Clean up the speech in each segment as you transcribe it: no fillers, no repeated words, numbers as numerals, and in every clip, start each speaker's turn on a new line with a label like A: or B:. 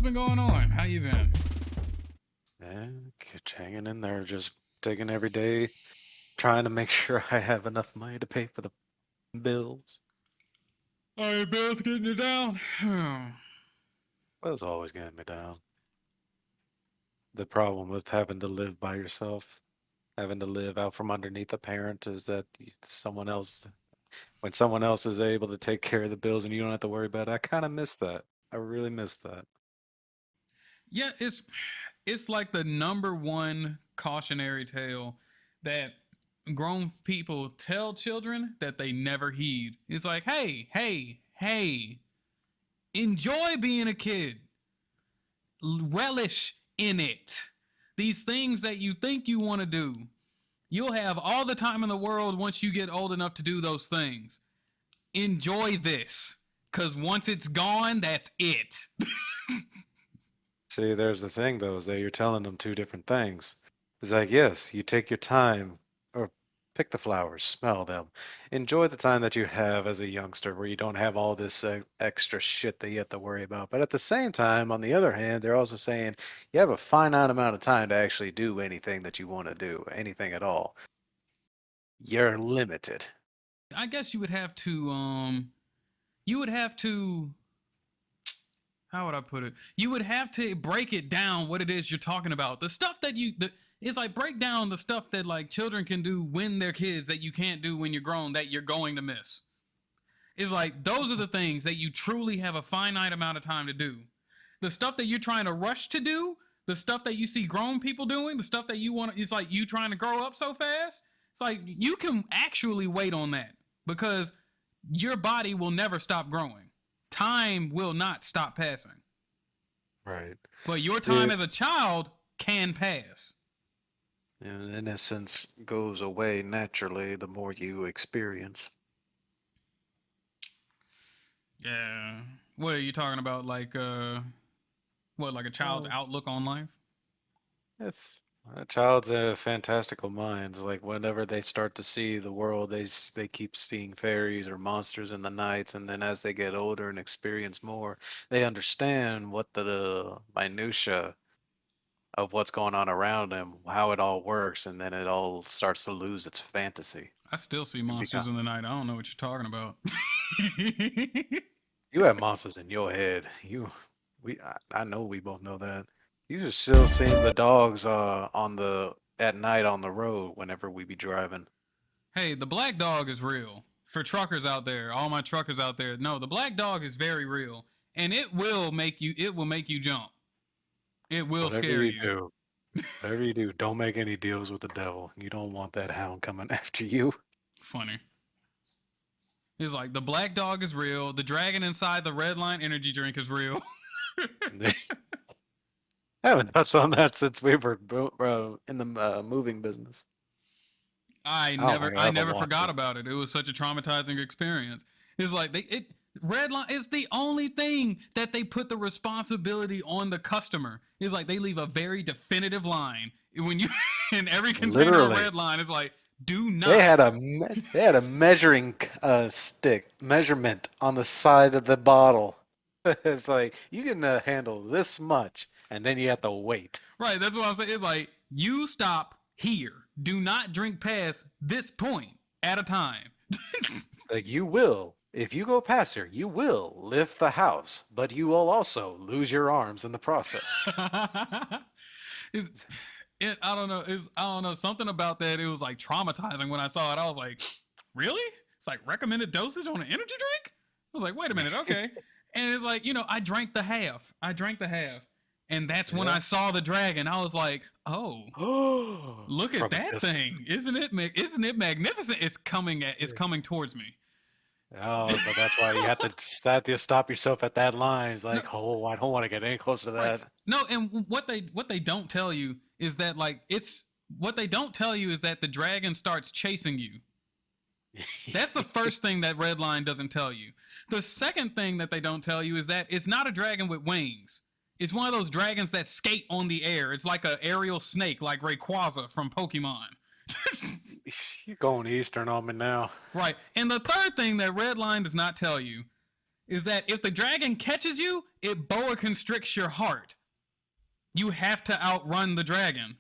A: been going on? How you been?
B: And hanging in there, just taking every day, trying to make sure I have enough money to pay for the bills.
A: Are your bills getting you down?
B: That's always getting me down. The problem with having to live by yourself, having to live out from underneath a parent, is that someone else, when someone else is able to take care of the bills and you don't have to worry about it, I kind of miss that. I really miss that.
A: Yeah, it's like the number one cautionary tale that grown people tell children that they never heed. It's like, hey, hey, hey, enjoy being a kid. Relish in it. These things that you think you want to do, you'll have all the time in the world once you get old enough to do those things. Enjoy this, because once it's gone, that's it.
B: See, there's the thing though, is that you're telling them two different things. It's like, yes, you take your time, or pick the flowers, smell them. Enjoy the time that you have as a youngster where you don't have all this extra shit that you have to worry about. But at the same time, on the other hand, they're also saying you have a finite amount of time to actually do anything that you want to do, anything at all. You're limited.
A: I guess you would have to how would I put it? You would have to break it down what it is you're talking about. The stuff that it's like break down the stuff that like children can do when they're kids that you can't do when you're grown that you're going to miss. It's like those are the things that you truly have a finite amount of time to do. The stuff that you're trying to rush to do, the stuff that you see grown people doing, the stuff that you want, it's like you trying to grow up so fast. It's like you can actually wait on that because your body will never stop growing. Time will not stop passing.
B: Right.
A: But your time
B: The
A: as a child can pass.
B: innocence goes away naturally the more you experience.
A: Yeah. What are you talking about? Like what, like a child's
B: Well,
A: outlook on life?
B: if a child's a fantastical minds, like whenever they start to see the world, they keep seeing fairies or monsters in the nights, and then as they get older and experience more, they understand what the minutia of what's going on around them, how it all works, and then it all starts to lose its fantasy.
A: I still see
B: And
A: monsters
B: become
A: in the night. I don't know what you're talking about.
B: you have monsters in your head. I know we both know that. You just still seeing the dogs on the at night on the road whenever we be driving.
A: Hey, the black dog is real. For truckers out there, all my truckers out there, no, the black dog is very real. And it will make you jump. It will
B: Whatever
A: scare
B: you
A: you.
B: do, whatever you do, don't make any deals with the devil. You don't want that hound coming after you.
A: Funny. It's like the black dog is real. The dragon inside the red line energy drink is real.
B: I haven't touched on that since we were in the moving business. I don't think I
A: I
B: ever
A: never
B: watched
A: forgot
B: it.
A: about it. It was such a traumatizing experience. It's like red line is the only thing that they put the responsibility on the customer. It's like they leave a very definitive line when you in every container of
B: Literally,
A: red line. It's like do
B: they
A: not.
B: had they had a measuring stick measurement on the side of the bottle. It's like you can handle this much, and then you have to wait.
A: Right, that's what I'm saying. It's like you stop here. Do not drink past this point at a time.
B: Like you will, if you go past here, you will lift the house, but you will also lose your arms in the process.
A: Is it? I don't know. I don't know. Something about that. It was like traumatizing when I saw it. I was like, really? It's like recommended dosage on an energy drink. I was like, wait a minute, okay. And it's like, I drank the half. I drank the half, and that's when
B: Yeah.
A: I saw the dragon. I was like, oh,
B: Oh,
A: look at
B: from a
A: that
B: distance.
A: thing! Isn't it? Isn't it magnificent? It's coming at. It's coming towards me.
B: Oh, but that's why you have to stop yourself at that line. It's
A: No,
B: like, oh, I don't want to get any closer to
A: right.
B: that.
A: No, and what they don't tell you is that like it's what they don't tell you is that the dragon starts chasing you. That's the first thing that red line doesn't tell you. The second thing that they don't tell you is that it's not a dragon with wings. It's one of those dragons that skate on the air. It's like an aerial snake, like Rayquaza from Pokemon.
B: You're going Eastern on me now.
A: Right. And the third thing that red line does not tell you is that if the dragon catches you, it boa constricts your heart. You have to outrun the dragon.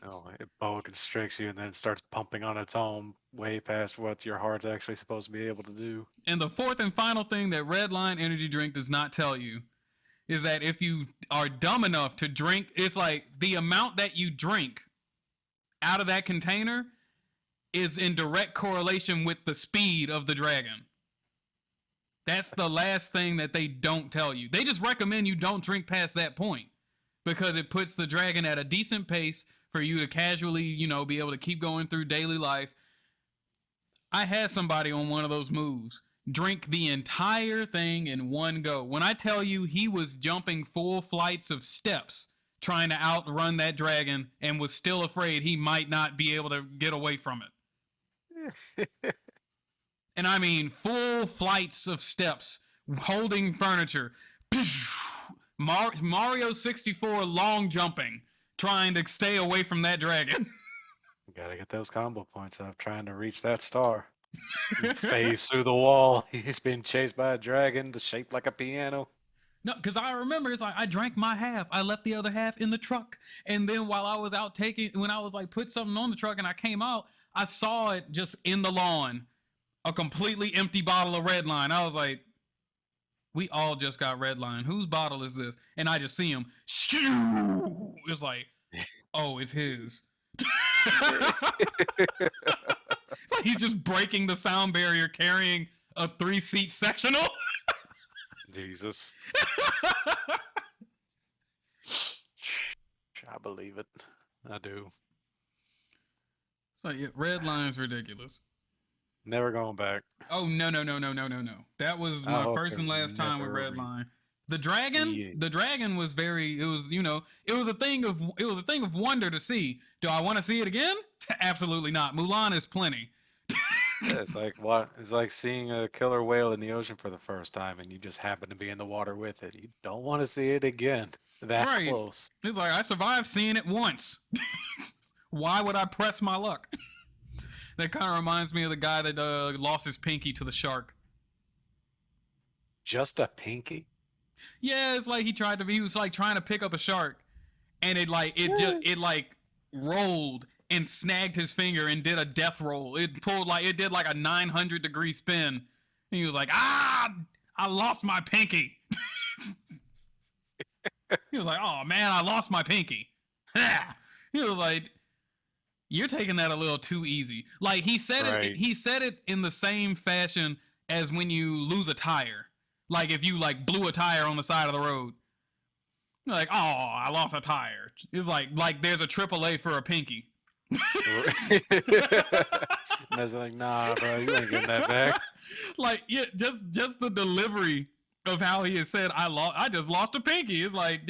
B: Oh, it boa constricts you and then starts pumping on its own way past what your heart's actually supposed to be able to do.
A: And the fourth and final thing that Red Line Energy Drink does not tell you is that if you are dumb enough to drink, it's like the amount that you drink out of that container is in direct correlation with the speed of the dragon. That's the last thing that they don't tell you. They just recommend you don't drink past that point because it puts the dragon at a decent pace for you to casually, you know, be able to keep going through daily life. I had somebody on one of those moves drink the entire thing in one go. When I tell you he was jumping full flights of steps trying to outrun that dragon and was still afraid he might not be able to get away from it. And I mean full flights of steps, holding furniture. Mario 64 long jumping, trying to stay away from that dragon.
B: Gotta get those combo points up, trying to reach that star. Phase through the wall. He's being chased by a dragon that's shaped like a piano.
A: No, because I remember it's like I drank my half. I left the other half in the truck. And then while I was out when I was like put something on the truck and I came out, I saw it just in the lawn. A completely empty bottle of Red Line. I was like, we all just got Red Line. Whose bottle is this? And I just see him. It's like, oh, it's his. It's like he's just breaking the sound barrier carrying a 3-seat sectional.
B: Jesus. I believe it. I do.
A: It's like, yeah, Red Line's ridiculous.
B: Never going back.
A: Oh, no. That was my first and last time with Red Line. The dragon was very, it was, you know, it was a thing of wonder to see. Do I want to see it again? Absolutely not. Mulan is plenty.
B: Yeah, it's like what? It's like seeing a killer whale in the ocean for the first time, and you just happen to be in the water with it. You don't want to see it again. That close.
A: It's like I survived seeing it once. Why would I press my luck? That kind of reminds me of the guy that lost his pinky to the shark.
B: Just a pinky?
A: Yeah, it's like he was like trying to pick up a shark, and it rolled and snagged his finger and did a death roll. It did like a 900-degree spin. And he was like, I lost my pinky. He was like, oh man, I lost my pinky. He was like, you're taking that a little too easy. Like he said it in the same fashion as when you lose a tire. Like if you like blew a tire on the side of the road. You're like, oh, I lost a tire. It's like there's a AAA for a pinky.
B: And I was like, nah, bro, you ain't getting that back.
A: Like, yeah, just the delivery of how he has said, I just lost a pinky. It's like,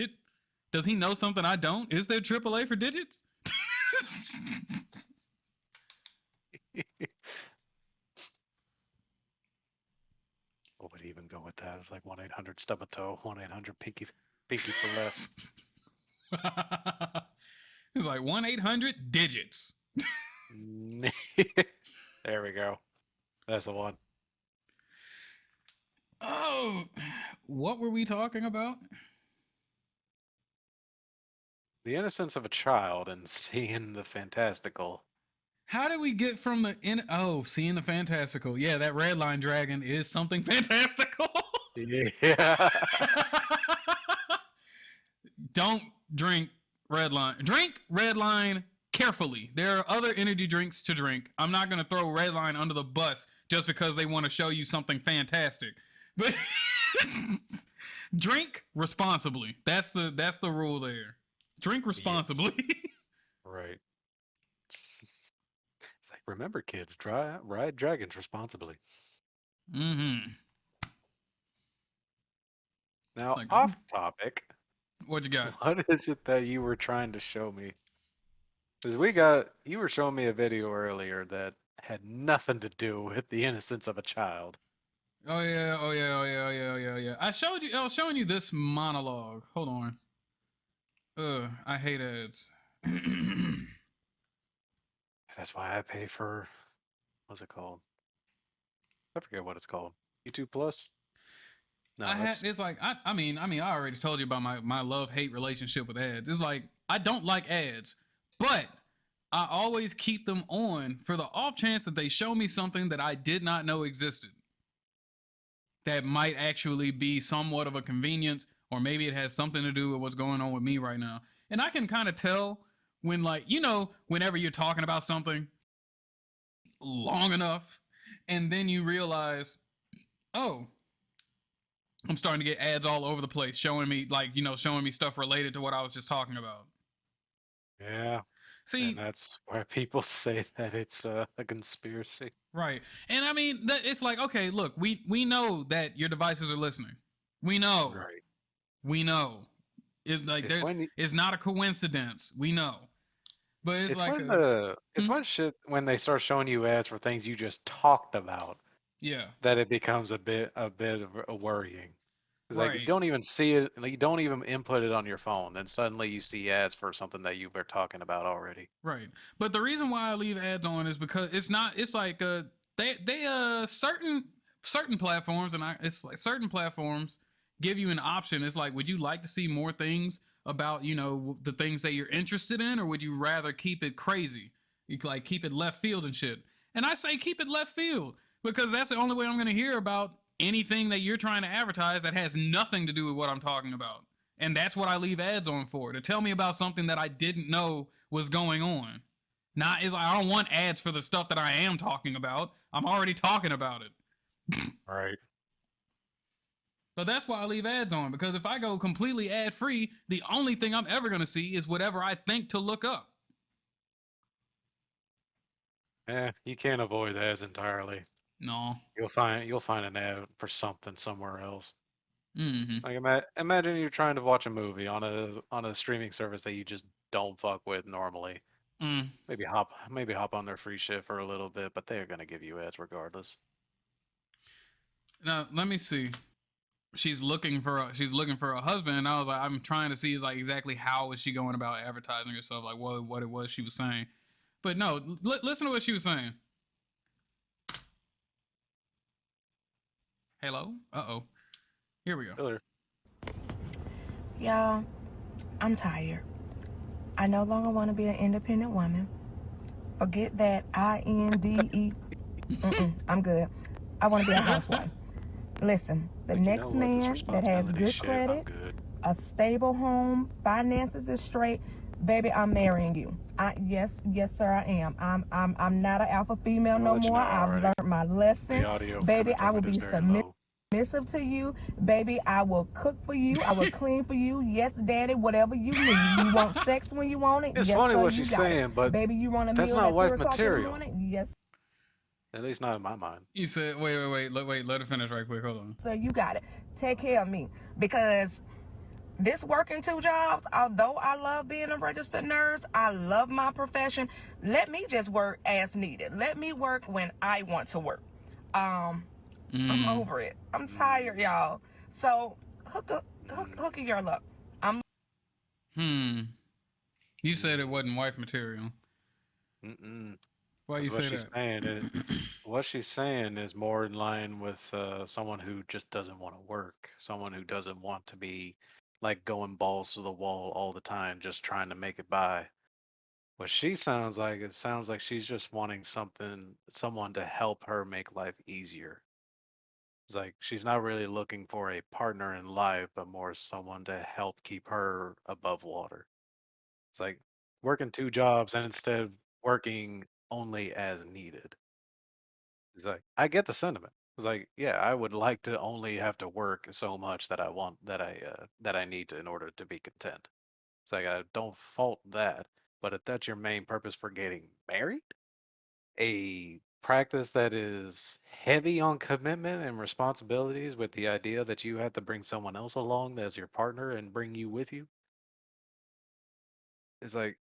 A: does he know something I don't? Is there AAA for digits?
B: What would even go with that? It's like 1-800 stub a toe, 1-800 pinky for less.
A: It's like 1-800 digits.
B: There we go. That's the one.
A: Oh, what were we talking about?
B: The innocence of a child and seeing the fantastical.
A: How did we get from seeing the fantastical? Yeah, that Red Line dragon is something fantastical.
B: Yeah.
A: Don't drink Red Line. Drink Red Line carefully. There are other energy drinks to drink. I'm not going to throw Red Line under the bus just because they want to show you something fantastic. But drink responsibly. That's the rule there. Drink responsibly.
B: Right. It's like, remember, kids, ride dragons responsibly.
A: Mm-hmm.
B: Now, off topic.
A: What you got?
B: What is it that you were trying to show me? Because you were showing me a video earlier that had nothing to do with the innocence of a child.
A: Oh yeah. I was showing you this monologue. Hold on. I hate ads.
B: That's why I pay for, what's it called? I forget what it's called. YouTube Plus? No,
A: I had
B: that's
A: it's like I already told you about my love hate relationship with ads. It's like I don't like ads, but I always keep them on for the off chance that they show me something that I did not know existed. That might actually be somewhat of a convenience, or maybe it has something to do with what's going on with me right now. And I can kind of tell when, like, whenever you're talking about something long enough, and then you realize, oh, I'm starting to get ads all over the place showing me, like, showing me stuff related to what I was just talking about.
B: yeah, and
A: See,
B: that's why people say that it's a conspiracy.
A: right. And I mean, it's like, okay, look, we know that your devices are listening. We know.
B: Right.
A: We know. It's like
B: It's when
A: it's not a coincidence. We know. But it's
B: it's
A: like
B: when
A: a
B: the it's
A: hmm?
B: when they start showing you ads for things you just talked about
A: Yeah.
B: that it becomes a bit of a worrying. It's like you
A: Right.
B: don't even see it, like you don't even input it on your phone, and suddenly you see ads for something that you were talking about already.
A: Right. But the reason why I leave ads on is because it's like they certain platforms, and it's like certain platforms give you an option. It's like, would you like to see more things about, the things that you're interested in, or would you rather keep it crazy? You like keep it left field and shit. And I say keep it left field because that's the only way I'm going to hear about anything that you're trying to advertise that has nothing to do with what I'm talking about. And that's what I leave ads on for, to tell me about something that I didn't know was going on. Not is like I don't want ads for the stuff that I am talking about. I'm already talking about it.
B: Right.
A: But that's why I leave ads on, because if I go completely ad free, the only thing I'm ever going to see is whatever I think to look up.
B: You can't avoid ads entirely.
A: No.
B: You'll find an ad for something somewhere else.
A: Mm-hmm.
B: Like imagine you're trying to watch a movie on a streaming service that you just don't fuck with normally.
A: Mm.
B: Maybe hop on their free shit for a little bit, but they're gonna give you ads regardless.
A: Now let me see. She's looking for a husband, and I was like, I'm trying to see is like exactly how is she going about advertising herself, like what it was she was saying. But no, listen to what she was saying. Hello. Uh-oh. Here we go.
B: Killer.
C: Y'all, I'm tired. I no longer want to be an independent woman. Forget that INDE. I'm good. I want to be a housewife. Listen, the
B: Like, you know
C: next
B: what? This
C: man that has
B: responsibility
C: good
B: shit, I'm
C: credit,
B: good.
C: a stable home, finances is straight, baby, I'm marrying you. Yes, sir, I am. I'm not an alpha female
B: I'm gonna
C: no
B: let you
C: more.
B: know
C: I've
B: already.
C: learned my lesson.
B: The audio
C: Baby,
B: coming
C: I
B: from
C: will
B: it is
C: be
B: very low.
C: submissive to you. Baby, I will cook for you. I will clean for you. Yes, daddy, whatever you need. You want sex when you want it?
B: It's
C: Yes,
B: funny
C: sir,
B: what
C: you
B: she's
C: got it.
B: saying, but
C: Baby, you want a
B: that's
C: meal
B: not
C: at
B: wife
C: 3 o'clock in the
B: material.
C: morning? Yes,
B: At least not in my mind.
A: You said, wait, let her finish right quick. Hold on.
C: sir, you got it. Take care of me. Because this working 2 jobs, although I love being a registered nurse, I love my profession. Let me just work as needed. Let me work when I want to work. I'm over it. I'm tired, y'all. So hook a girl up.
A: You said it wasn't wife material.
B: Mm-mm.
A: Why you
B: Because what
A: say
B: she's
A: that?
B: saying is, what she's saying is more in line with someone who just doesn't want to work, someone who doesn't want to be like going balls to the wall all the time, just trying to make it by. What she sounds like, it sounds like she's just wanting someone to help her make life easier. It's like she's not really looking for a partner in life, but more someone to help keep her above water. It's like working 2 jobs and instead working only as needed. It's like I get the sentiment. It's like, yeah, I would like to only have to work so much that I want that I need to in order to be content. It's like I don't fault that, but if that's your main purpose for getting married, a practice that is heavy on commitment and responsibilities with the idea that you have to bring someone else along as your partner and bring you with you, is like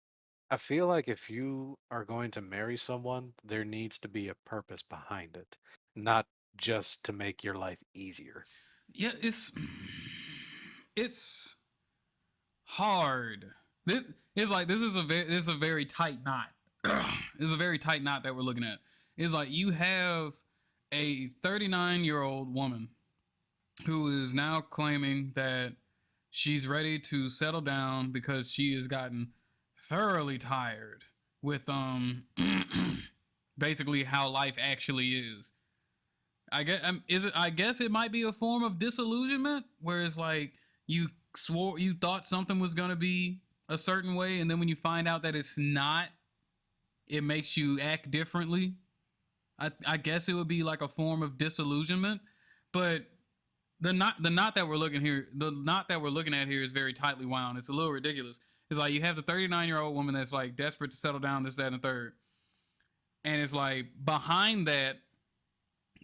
B: I feel like if you are going to marry someone, there needs to be a purpose behind it, not just to make your life easier.
A: Yeah, it's hard. This is like this is a very tight knot. It's a very tight knot that we're looking at. It's like you have a 39-year-old woman who is now claiming that she's ready to settle down because she has gotten thoroughly tired with basically how life actually is. I guess it might be a form of disillusionment where it's like you swore you thought something was going to be a certain way, and then when you find out that it's not, it makes you act differently. I guess it would be like a form of disillusionment, but the knot that we're looking at here is very tightly wound. It's a little ridiculous. It's like you have the 39-year-old woman that's like desperate to settle down, this, that, and the third, and it's like behind the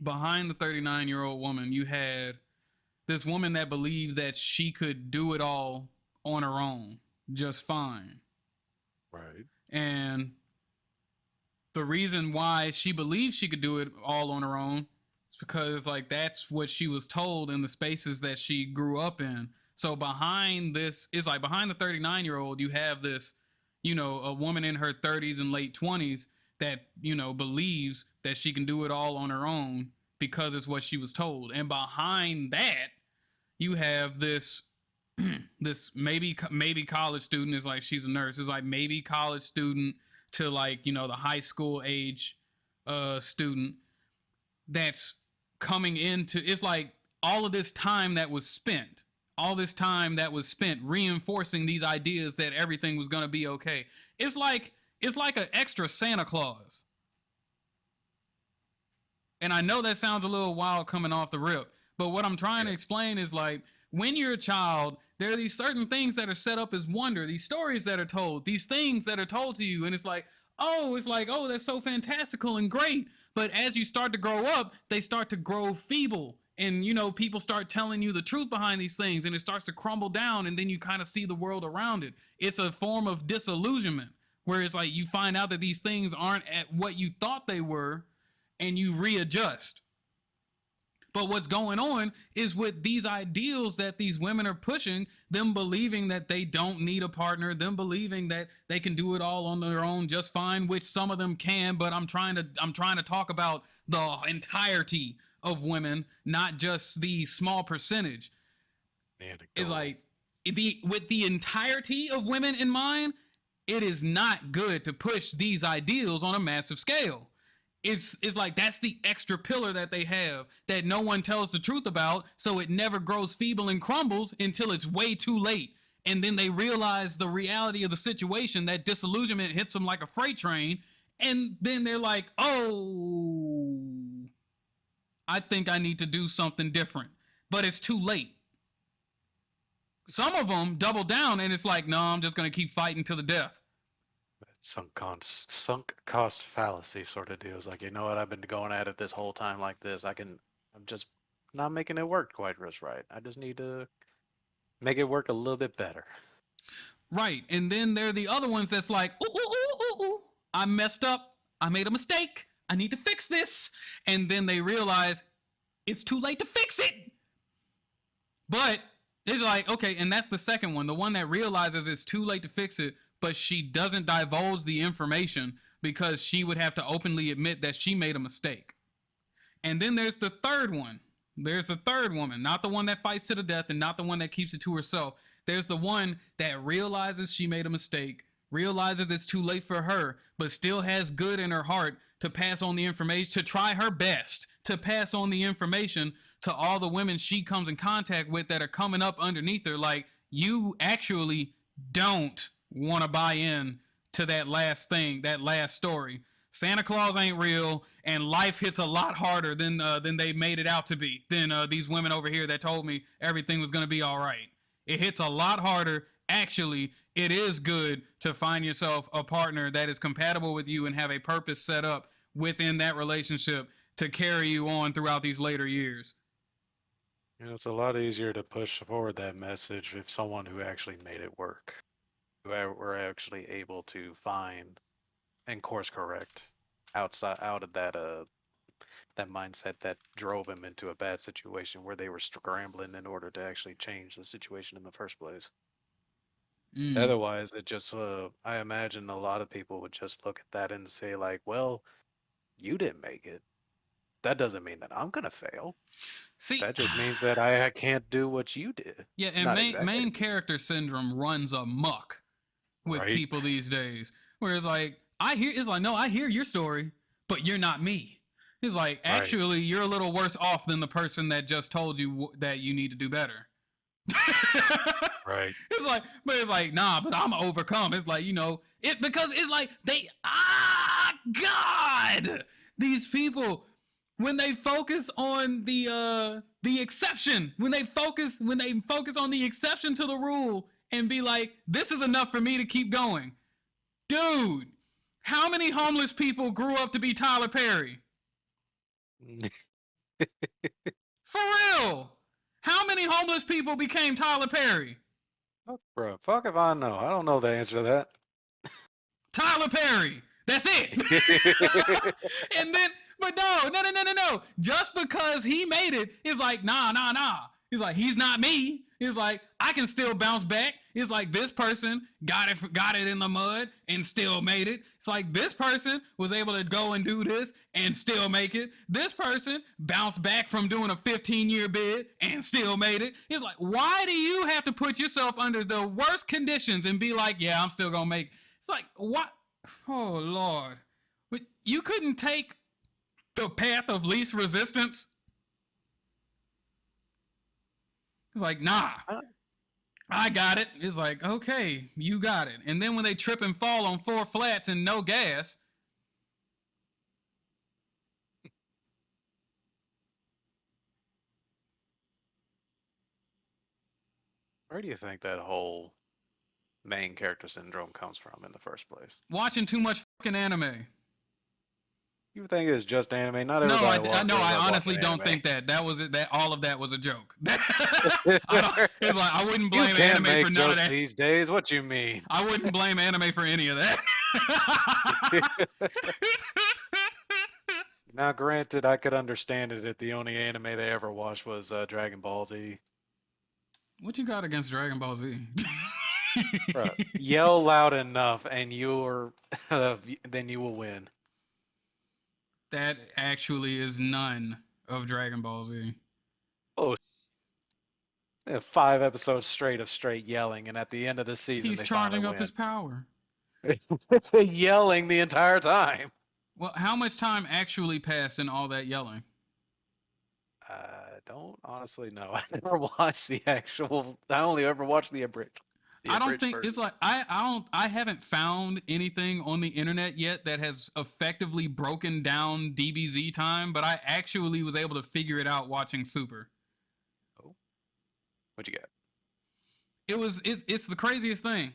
A: 39-year-old woman, you had this woman that believed that she could do it all on her own just fine.
B: Right.
A: And the reason why she believed she could do it all on her own is because like that's what she was told in the spaces that she grew up in. So behind this is like behind the 39-year-old, you have this, a woman in her 30s and late 20s that, believes that she can do it all on her own because it's what she was told. And behind that, you have this this maybe college student, is like she's a nurse. It's like maybe college student to like, the high school age student that's coming into, it's like all of this time that was spent reinforcing these ideas that everything was going to be okay. It's like an extra Santa Claus. And I know that sounds a little wild coming off the rip, but what I'm trying to explain is like when you're a child, there are these certain things that are set up as wonder, these stories that are told, these things that are told to you, and it's like, oh, that's so fantastical and great. But as you start to grow up, they start to grow feeble. And, people start telling you the truth behind these things, and it starts to crumble down, and then you kind of see the world around it. It's a form of disillusionment, where it's like you find out that these things aren't at what you thought they were, and you readjust. But what's going on is with these ideals that these women are pushing, them believing that they don't need a partner, them believing that they can do it all on their own just fine, which some of them can, but I'm trying to talk about the entirety of women, not just the small percentage. It's like with the entirety of women in mind, it is not good to push these ideals on a massive scale. It's like that's the extra pillar that they have that no one tells the truth about, so it never grows feeble and crumbles until it's way too late. And then they realize the reality of the situation, that disillusionment hits them like a freight train, and then they're like, oh, I think I need to do something different. But it's too late. Some of them double down and it's like, no, I'm just going to keep fighting to the death.
B: Sunk cost fallacy sort of deals. Like, you know what? I've been going at it this whole time like this. I'm just not making it work quite just right. I just need to make it work a little bit better.
A: Right. And then there are the other ones that's like, ooh, I messed up. I made a mistake. I need to fix this. And then they realize it's too late to fix it. But it's like, okay, and that's the second one. The one that realizes it's too late to fix it, but she doesn't divulge the information because she would have to openly admit that she made a mistake. And then there's the third one. There's the third woman, not the one that fights to the death and not the one that keeps it to herself. There's the one that realizes she made a mistake, realizes it's too late for her, but still has good in her heart to pass on the information, to try her best to pass on the information to all the women she comes in contact with that are coming up underneath her. Like, you actually don't want to buy in to that last thing, that last story. Santa Claus ain't real, and life hits a lot harder than they made it out to be, than these women over here that told me everything was going to be all right. It hits a lot harder. Actually, it is good to find yourself a partner that is compatible with you and have a purpose set up within that relationship to carry you on throughout these later years.
B: It's a lot easier to push forward that message if someone who actually made it work, who were actually able to find and course correct out of that mindset that drove him into a bad situation where they were scrambling in order to actually change the situation in the first place. Otherwise, it just I imagine a lot of people would just look at that and say like, well, you didn't make it. that doesn't mean that I'm gonna fail.
A: See,
B: That just means that I can't do what you did.
A: yeah, and
B: Not
A: main
B: exactly
A: main
B: the case.
A: character syndrome runs amok with
B: Right.
A: people these days. Where it's like, no, I hear your story, but you're not me. It's like,
B: Right.
A: actually, you're a little worse off than the person that just told you that you need to do better.
B: Right.
A: It's like, nah, but I'm overcome. It's like, because it's like God, these people, when they focus on the exception, when they focus on the exception to the rule and be like, this is enough for me to keep going. Dude, how many homeless people grew up to be Tyler Perry? For real. How many homeless people became Tyler Perry?
B: Bro, fuck if I know. I don't know the answer to that.
A: Tyler Perry. That's it. And then, but no. Just because he made it, it's like, nah. He's like, he's not me. It's like, I can still bounce back. It's like, this person got it in the mud and still made it. It's like, this person was able to go and do this and still make it. This person bounced back from doing a 15-year bid and still made it. It's like, why do you have to put yourself under the worst conditions and be like, yeah, I'm still gonna make it? It's like, what? Oh, Lord. But you couldn't take the path of least resistance? It's like, nah, I got it. It's like, okay, you got it. And then when they trip and fall on 4 flats and no gas.
B: Where do you think that whole main character syndrome comes from in the first place?
A: Watching too much fucking anime.
B: You think it's just anime? Not
A: No,
B: everybody.
A: I honestly don't think that. That was it. That all of that was a joke. It's like, I wouldn't blame anime for none of that.
B: These days, what you mean?
A: I wouldn't blame anime for any of that.
B: Now, granted, I could understand it if the only anime they ever watched was Dragon Ball Z.
A: What you got against Dragon Ball Z?
B: Bro, yell loud enough, and then you will win.
A: That actually is none of Dragon Ball Z.
B: Oh, 5 episodes straight of straight yelling, and at the end of the season,
A: He's
B: they
A: charging up
B: finally
A: his power.
B: win. Yelling the entire time.
A: Well, how much time actually passed in all that yelling?
B: I don't honestly know. I never watched the actual. I only ever watched the abridged.
A: I don't think it's like I haven't found anything on the internet yet that has effectively broken down DBZ time, but I actually was able to figure it out watching Super.
B: Oh, what'd you get?
A: It's the craziest thing.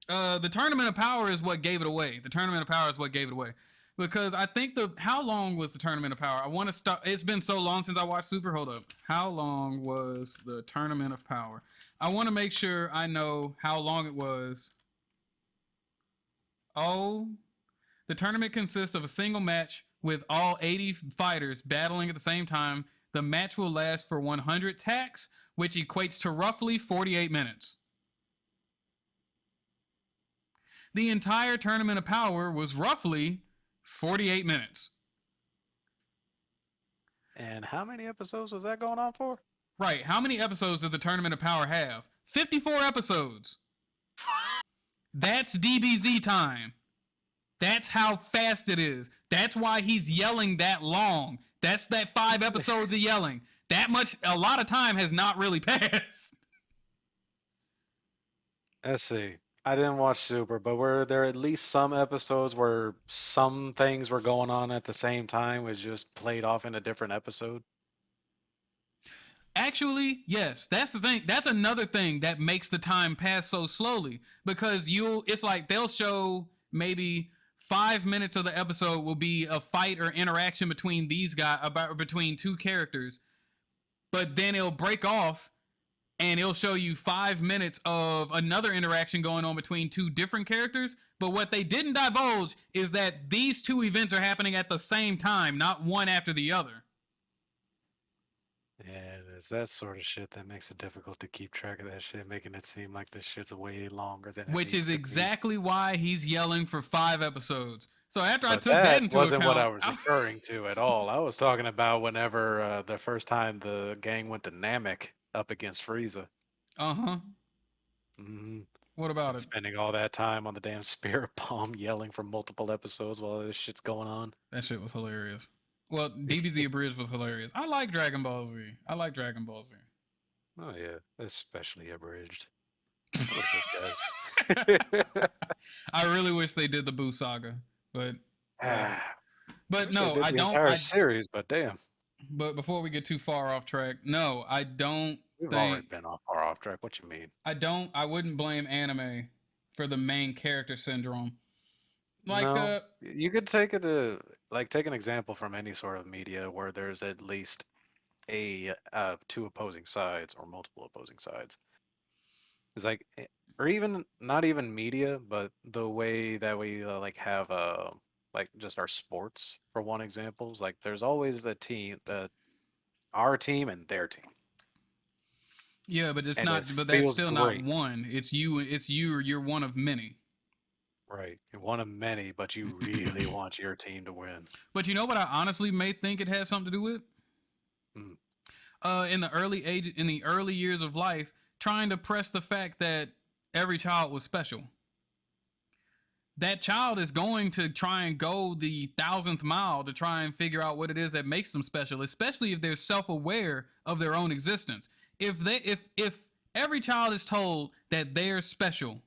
A: The Tournament of Power is what gave it away. The Tournament of Power is what gave it away. Because I think how long was the Tournament of Power? I want to stop. It's been so long since I watched Super. Hold up. How long was the Tournament of Power? I want to make sure I know how long it was. Oh, the tournament consists of a single match with all 80 fighters battling at the same time. The match will last for 100 tacks, which equates to roughly 48 minutes. The entire Tournament of Power was roughly 48 minutes.
B: And how many episodes was that going on for?
A: Right. How many episodes does the Tournament of Power have? 54 episodes. That's DBZ time. That's how fast it is. That's why he's yelling that long. That's that 5 episodes of yelling. That much, a lot of time has not really passed.
B: Let's see. I didn't watch Super, but were there at least some episodes where some things were going on at the same time, was just played off in a different episode?
A: Actually, yes. That's the thing. That's another thing that makes the time pass so slowly, because it's like they'll show maybe 5 minutes of the episode will be a fight or interaction between between 2 characters, but then it'll break off and it'll show you 5 minutes of another interaction going on between 2 different characters. But what they didn't divulge is that these 2 events are happening at the same time, not one after the other.
B: Yeah, It's that sort of shit that makes it difficult to keep track of that shit, making it seem like this shit's way longer than it
A: Which
B: needs
A: is
B: to be.
A: exactly why he's yelling for 5 episodes. So after I
B: But
A: took that
B: that
A: into
B: wasn't what I
A: account,
B: was referring to at all. I was talking about whenever the first time the gang went to Namek up against Frieza.
A: uh-huh.
B: hmm
A: What about
B: And
A: it?
B: spending all that time on the damn Spirit Bomb yelling for multiple episodes while this shit's going on.
A: That shit was hilarious. Well, DBZ Abridged was hilarious. I like Dragon Ball Z. I like Dragon Ball Z.
B: Oh yeah, especially abridged. I wish those guys.
A: I really wish they did the Boo saga, but
B: I
A: but
B: wish they
A: no,
B: did
A: I
B: the
A: don't.
B: entire series, but damn,
A: But before we get too far off track, no, I don't
B: we've already
A: think
B: been far off track. What you mean?
A: I wouldn't blame anime for the main character syndrome. Like
B: No, you could take it to take an example from any sort of media where there's at least two opposing sides or multiple opposing sides. It's like, or even not even media, but the way that we have like just our sports for one example. Is like there's always a team, our team and their team,
A: yeah, but it's
B: and
A: not.
B: it
A: But that's
B: feels
A: still
B: great.
A: not one. It's you. It's you. You're one of many.
B: Right. You're one of many, but you really want your team to win.
A: But you know what? I honestly may think it has something to do with.
B: Mm.
A: In the early years of life, trying to press the fact that every child was special. That child is going to try and go the 1,000th mile to try and figure out what it is that makes them special, especially if they're self-aware of their own existence. If every child is told that they're special,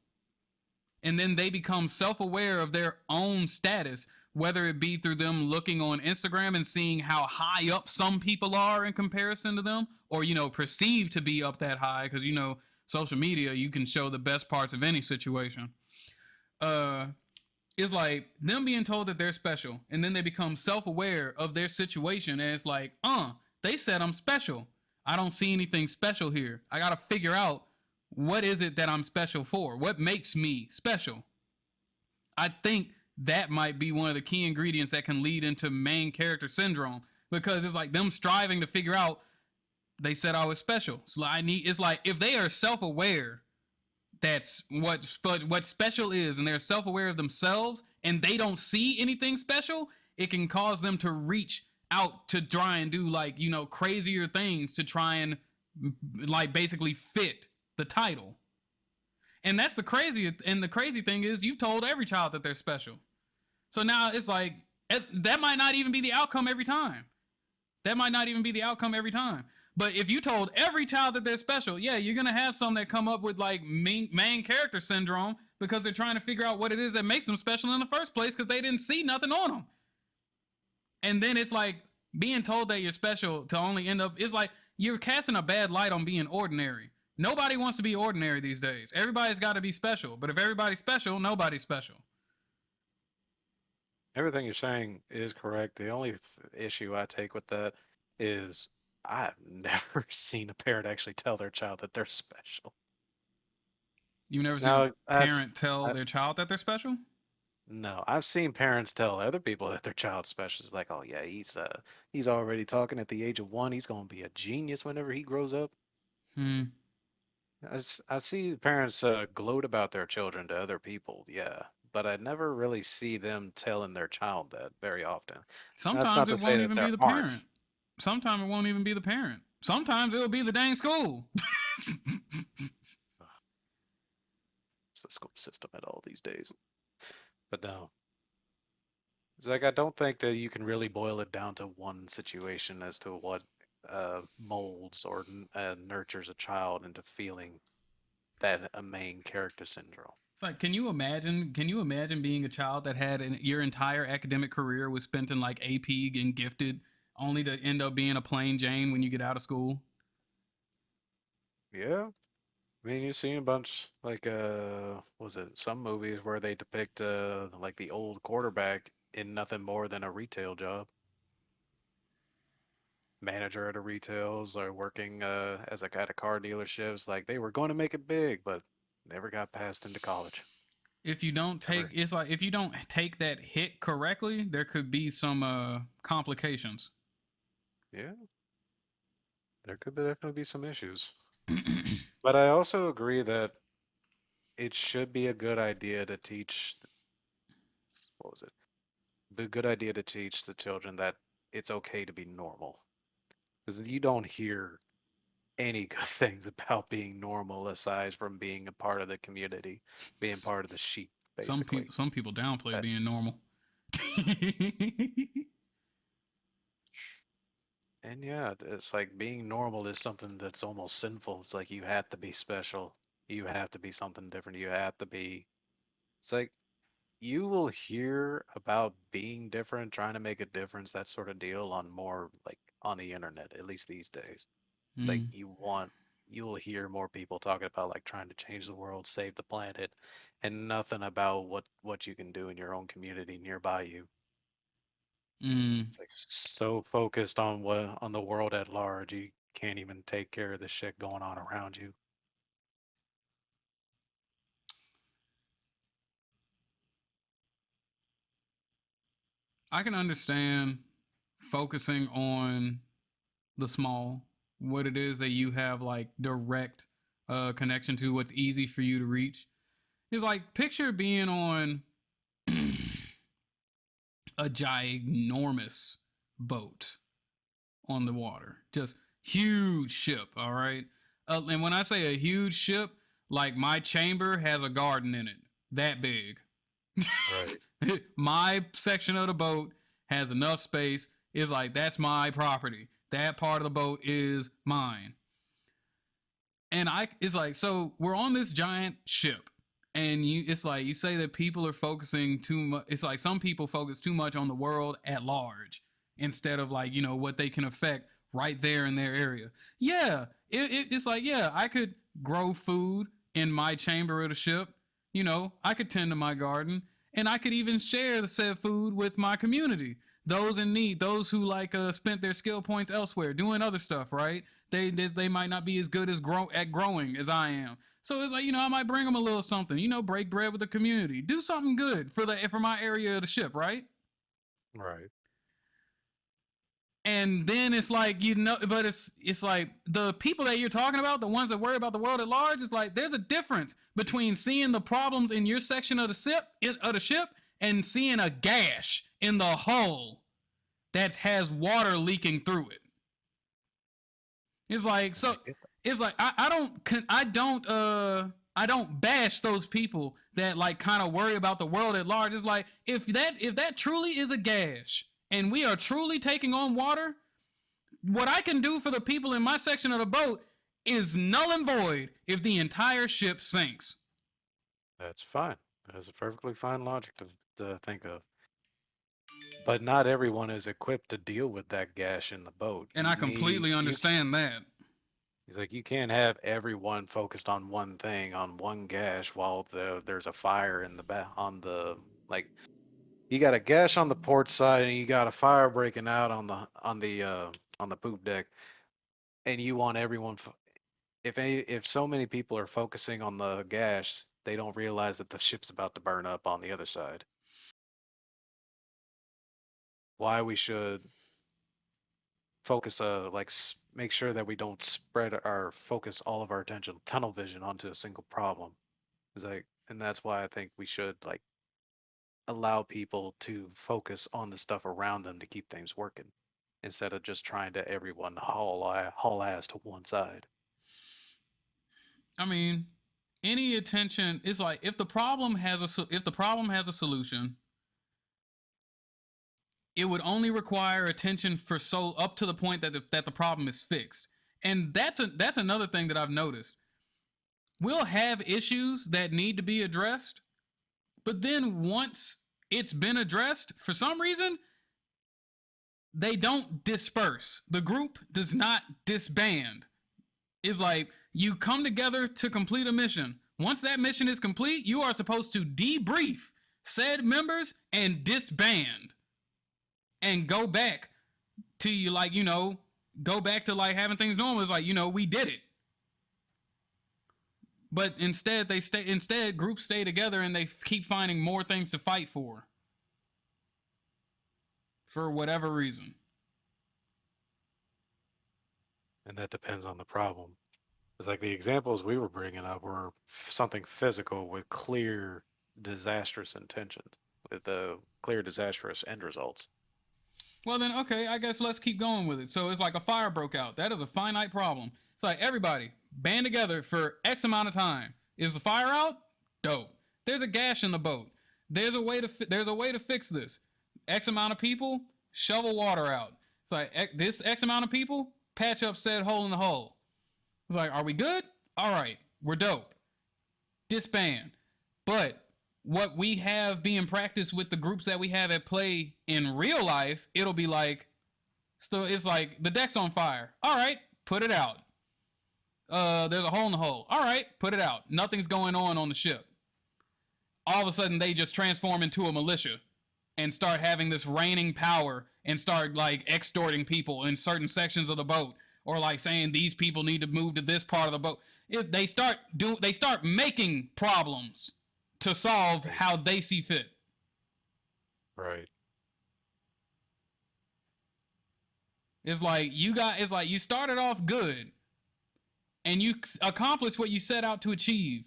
A: and then they become self-aware of their own status, whether it be through them looking on Instagram and seeing how high up some people are in comparison to them, or perceived to be up that high, because social media, you can show the best parts of any situation. It's like them being told that they're special, and then they become self-aware of their situation, and it's like, they said I'm special. I don't see anything special here. I gotta figure out what is it that I'm special for? What makes me special? I think that might be one of the key ingredients that can lead into main character syndrome, because it's like them striving to figure out, they said I was special. So it's like if they are self-aware, that's what special is, and they're self-aware of themselves, and they don't see anything special, it can cause them to reach out to try and do crazier things to try and basically fit the title. And that's the crazy thing is you've told every child that they're special. So now it's like that might not even be the outcome every time. But if you told every child that they're special, yeah, you're gonna have some that come up with main character syndrome, because they're trying to figure out what it is that makes them special in the first place, because they didn't see nothing on them. And then it's like being told that you're special to only end up, it's like you're casting a bad light on being ordinary. Nobody wants to be ordinary these days. Everybody's got to be special. But if everybody's special, nobody's special.
B: Everything you're saying is correct. The only issue I take with that is I've never seen a parent actually tell their child that they're special.
A: You've never seen a parent tell their child that they're special?
B: No, I've seen parents tell other people that their child's special. It's like, oh yeah, he's already talking at the age of 1. He's gonna be a genius whenever he grows up. I see parents gloat about their children to other people, yeah, but I never really see them telling their child that very often.
A: Sometimes it won't even be the parent. Sometimes it won't even be the parent. Sometimes it'll be the dang school.
B: It's the school system at all these days. But no. It's like I don't think that you can really boil it down to one situation as to what molds or nurtures a child into feeling that a main character syndrome.
A: It's like, can you imagine being a child that had your entire academic career was spent in AP and gifted, only to end up being a plain Jane when you get out of school?
B: Yeah. I mean, you've seen a bunch, was it some movies where they depict the old quarterback in nothing more than a retail job. Manager at a retails or working as at a car dealerships. Like they were going to make it big, but never got passed into college.
A: If you don't take that hit correctly, there could be some complications.
B: Yeah. there could definitely be some issues. But I also agree that it should be a good idea to teach, what was it? Be a good idea to teach the children that it's okay to be normal. Because you don't hear any good things about being normal aside from being a part of the community, being part of the sheep, basically.
A: Some people downplay
B: That-
A: being normal.
B: And yeah, it's like being normal is something that's almost sinful. It's like you have to be special. You have to be something different. You have to be. It's like you will hear about being different, trying to make a difference, that sort of deal on more like on the internet, at least these days. It's like
A: Mm.
B: you will hear more people talking about like trying to change the world, save the planet, and nothing about what you can do in your own community nearby you.
A: Mm.
B: It's like so focused on what on the world at large, you can't even take care of the shit going on around you.
A: I can understand focusing on the small, what it is that you have like direct connection to, what's easy for you to reach. It's like picture being on a ginormous boat on the water, just huge ship. All right. And when I say a huge ship, like my chamber has a garden in it, that big.
B: Right.
A: My section of the boat has enough space. It's like that's my property. That part of the boat is mine. And it's like, so we're on this giant ship, and it's like you say that people are focusing too much. It's like some people focus too much on the world at large instead of like, what they can affect right there in their area. Yeah, it's like, yeah, I could grow food in my chamber of the ship. I could tend to my garden, and I could even share the said food with my community, those in need, those who like spent their skill points elsewhere doing other stuff, right? They might not be as good as growing as I am. So it's like, I might bring them a little something, break bread with the community, do something good for my area of the ship, right?
B: Right.
A: And then it's like, but it's like the people that you're talking about, the ones that worry about the world at large, it's like there's a difference between seeing the problems in your section of the ship and seeing a gash in the hull that has water leaking through it. It's like, so it's like I don't bash those people that like kind of worry about the world at large. It's like if that truly is a gash and we are truly taking on water, what I can do for the people in my section of the boat is null and void if the entire ship sinks.
B: That's fine. That's a perfectly fine logic to think of. But not everyone is equipped to deal with that gash in the boat.
A: And I completely understand that.
B: He's like, you can't have everyone focused on one thing, on one gash, while there's a fire in like, you got a gash on the port side and you got a fire breaking out on the poop deck, and you want everyone. If so many people are focusing on the gash, they don't realize that the ship's about to burn up on the other side. Why we should focus make sure that we don't spread our focus all of our attention tunnel vision onto a single problem. Is like, and that's why I think we should like allow people to focus on the stuff around them to keep things working instead of just trying to everyone haul ass to one side.
A: I mean, any attention is like if the problem has a solution, it would only require attention for so up to the point that the problem is fixed. And that's another thing that I've noticed. We'll have issues that need to be addressed, but then once it's been addressed, for some reason, they don't disperse. The group does not disband. It's like you come together to complete a mission. Once that mission is complete, you are supposed to debrief said members and disband and go back to go back to like having things normal. It's like, we did it. But instead groups stay together and they keep finding more things to fight for whatever reason.
B: and that depends on the problem. It's like the examples we were bringing up were something physical with clear disastrous intentions, with the clear disastrous end results.
A: Well, then, okay, I guess let's keep going with it. So it's like a fire broke out. That is a finite problem. It's like everybody band together for X amount of time. Is the fire out? Dope. There's a gash in the boat. There's a way to fix this. X amount of people shovel water out. It's like this X amount of people patch up said hole in the hole. It's like, are we good? All right, we're dope. Disband. But what we have being practiced with the groups that we have at play in real life, it'll be like, so it's like the deck's on fire. All right, put it out. There's a hole in the hole. All right, put it out. Nothing's going on the ship. All of a sudden, they just transform into a militia and start having this reigning power and start like extorting people in certain sections of the boat, or like saying these people need to move to this part of the boat. They start making problems to solve how they see fit.
B: Right.
A: It's like you started off good and you accomplished what you set out to achieve,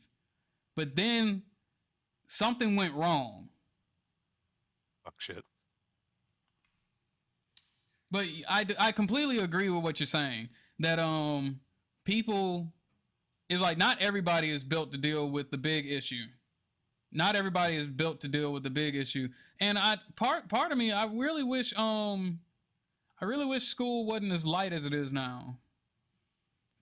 A: but then something went wrong.
B: Fuck shit.
A: But I completely agree with what you're saying, that people is like, not everybody is built to deal with the big issue. Not everybody is built to deal with the big issue. And part of me, I really wish school wasn't as light as it is now.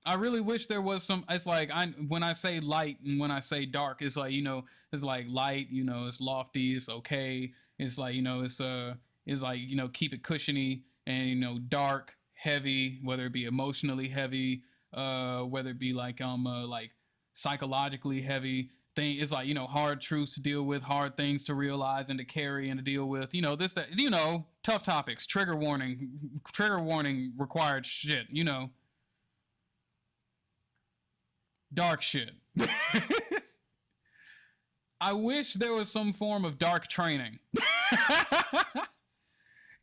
A: I really wish there was some. It's like when I say light and when I say dark, it's like, it's like light, it's lofty, it's okay. It's like, it's like, keep it cushiony, and dark, heavy, whether it be emotionally heavy, whether it be like psychologically heavy thing. It's like, hard truths to deal with, hard things to realize and to carry and to deal with. This, that, tough topics, trigger warning required shit. Dark shit. I wish there was some form of dark training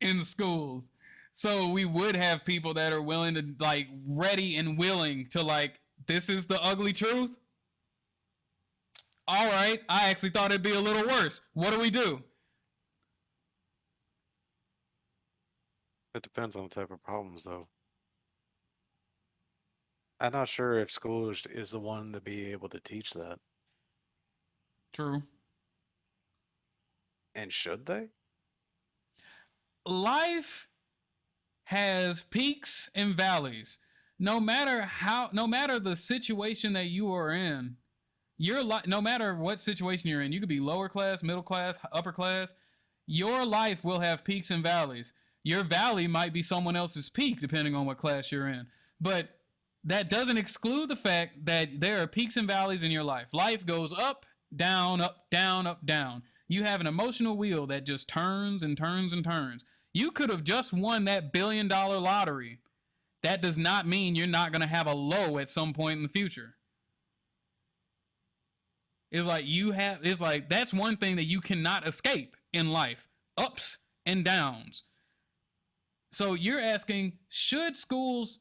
A: in schools, so we would have people that are willing to, like, ready and willing to, like, this is the ugly truth. All right, I actually thought it'd be a little worse. What do we do?
B: It depends on the type of problems, though. I'm not sure if school is the one to be able to teach that.
A: True.
B: And should they?
A: Life has peaks and valleys. No matter the situation that you are in, no matter what situation you're in, you could be lower class, middle class, upper class, your life will have peaks and valleys. Your valley might be someone else's peak, depending on what class you're in. But that doesn't exclude the fact that there are peaks and valleys in your life. Life goes up, down, up, down, up, down. You have an emotional wheel that just turns and turns and turns. You could have just won that $1 billion lottery. That does not mean you're not going to have a low at some point in the future. It's like that's one thing that you cannot escape in life. Ups and downs. So you're asking, should schools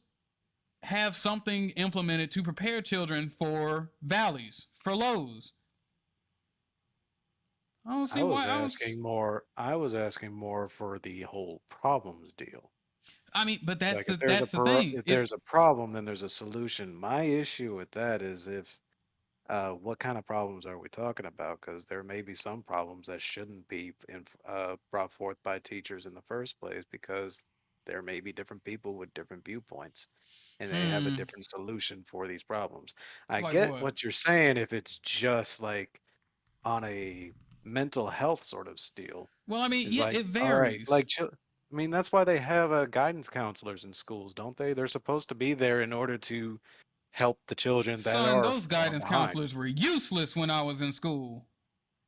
A: have something implemented to prepare children for valleys, for lows? I don't see why.
B: I was asking more for the whole problems deal.
A: I mean, but that's
B: Like,
A: the thing.
B: If there's a problem, then there's a solution. My issue with that is what kind of problems are we talking about? Because there may be some problems that shouldn't be brought forth by teachers in the first place, because there may be different people with different viewpoints, and they have a different solution for these problems. I
A: Like
B: get
A: what?
B: what you're saying if it's just like on a mental health sort of deal.
A: Well, I mean,
B: It's
A: yeah,
B: like,
A: it
B: all right,
A: varies.
B: like, I mean, that's why they have guidance counselors in schools, don't they? They're supposed to be there in order to help the children that
A: Son,
B: are
A: those guidance
B: behind.
A: counselors were useless when I was in school.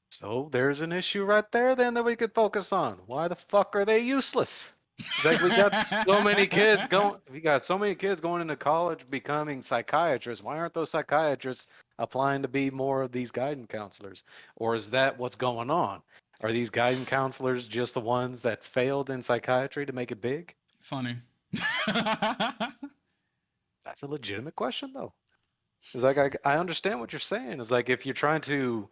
B: So there's an issue right there then that we could focus on. Why the fuck are they useless? It's like we got so many kids going into college becoming psychiatrists. Why aren't those psychiatrists applying to be more of these guidance counselors? Or is that what's going on? Are these guidance counselors just the ones that failed in psychiatry to make it big?
A: Funny.
B: That's a legitimate question, though. It's like I understand what you're saying. It's like if you're trying to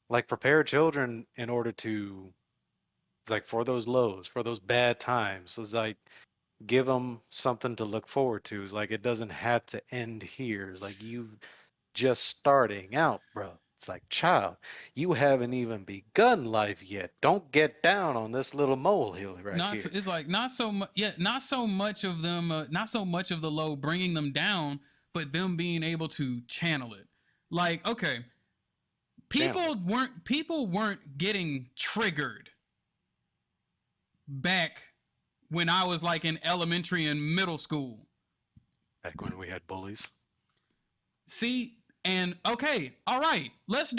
B: like prepare children in order to like for those lows, for those bad times. It's like give them something to look forward to. It's like it doesn't have to end here. It's like you just starting out, bro. It's like, child, you haven't even begun life yet. Don't get down on this little molehill right
A: Not
B: here.
A: it's like not so much. Yeah, not so much of them. Not so much of the low bringing them down, but them being able to channel it. Like, okay,
B: Channel
A: people weren't getting triggered back when I was like in elementary and middle school.
B: back when we had bullies.
A: See, and okay, all right, let's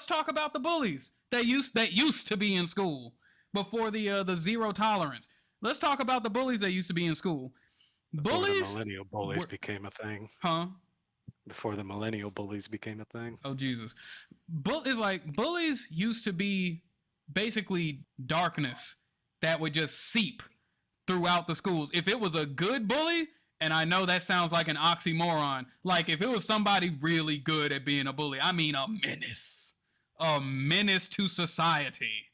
A: talk about the bullies that used to be in school before the zero tolerance. Let's talk about the bullies that used to be in school.
B: Before the
A: Bullies,
B: millennial bullies
A: were-
B: became a thing.
A: huh?
B: Before the millennial bullies became a thing.
A: Oh Jesus, it's like bullies used to be basically darkness that would just seep throughout the schools. If it was a good bully, and I know that sounds like an oxymoron, like if it was somebody really good at being a bully, I mean a menace to society.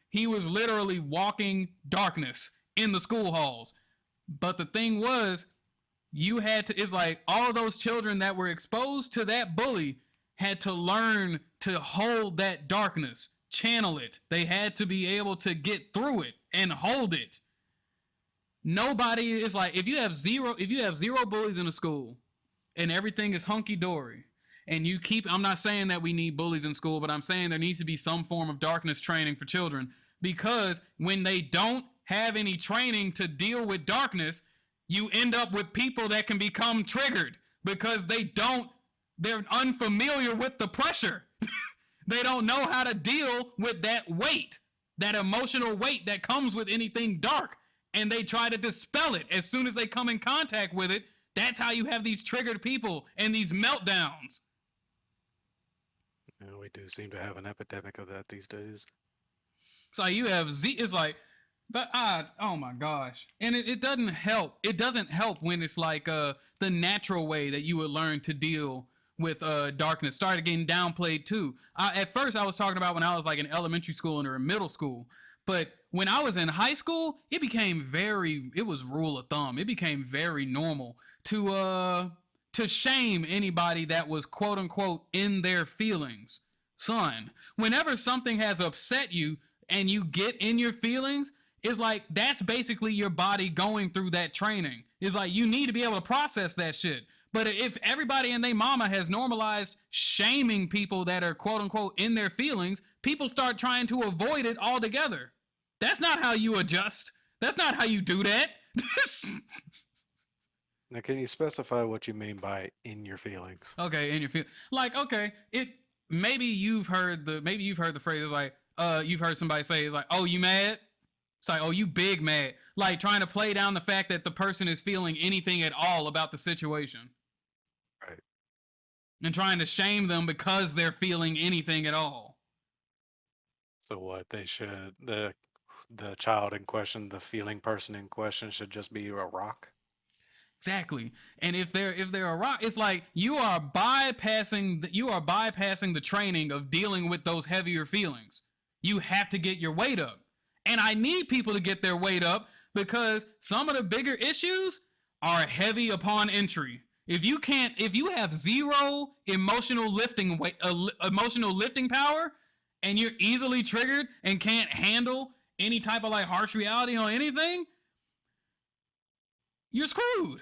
A: He was literally walking darkness in the school halls. But the thing was, you had to, it's like all those children that were exposed to that bully had to learn to hold that darkness, channel it. They had to be able to get through it and hold it. Nobody is like, if you have zero bullies in a school and everything is hunky-dory and you keep, I'm not saying that we need bullies in school, but I'm saying there needs to be some form of darkness training for children, because when they don't have any training to deal with darkness, you end up with people that can become triggered because they're unfamiliar with the pressure. They don't know how to deal with that weight, that emotional weight that comes with anything dark. And they try to dispel it as soon as they come in contact with it. That's how you have these triggered people and these meltdowns.
B: Yeah, we do seem to have an epidemic of that these days.
A: So you have it's like, but oh my gosh. And it doesn't help. It doesn't help when it's like the natural way that you would learn to deal with darkness started getting downplayed too. At first I was talking about when I was like in elementary school and or in middle school. But when I was in high school, it was rule of thumb. It became very normal to shame anybody that was quote unquote in their feelings. Son, whenever something has upset you and you get in your feelings, it's like that's basically your body going through that training. It's like you need to be able to process that shit. But if everybody and their mama has normalized shaming people that are quote unquote in their feelings, people start trying to avoid it altogether. That's not how you adjust. That's not how you do that.
B: Now, can you specify what you mean by in your feelings?
A: Okay, in your feel like okay, maybe you've heard the phrase like you've heard somebody say it's like, oh, you mad? It's like, oh, you big mad. Like trying to play down the fact that the person is feeling anything at all about the situation.
B: Right.
A: And trying to shame them because they're feeling anything at all.
B: So what they should the child in question, the feeling person in question should just be a rock.
A: Exactly. And if they're a rock, it's like you are bypassing the training of dealing with those heavier feelings. You have to get your weight up. And I need people to get their weight up because some of the bigger issues are heavy upon entry. If you have zero emotional lifting power and you're easily triggered and can't handle any type of like harsh reality on anything, you're screwed.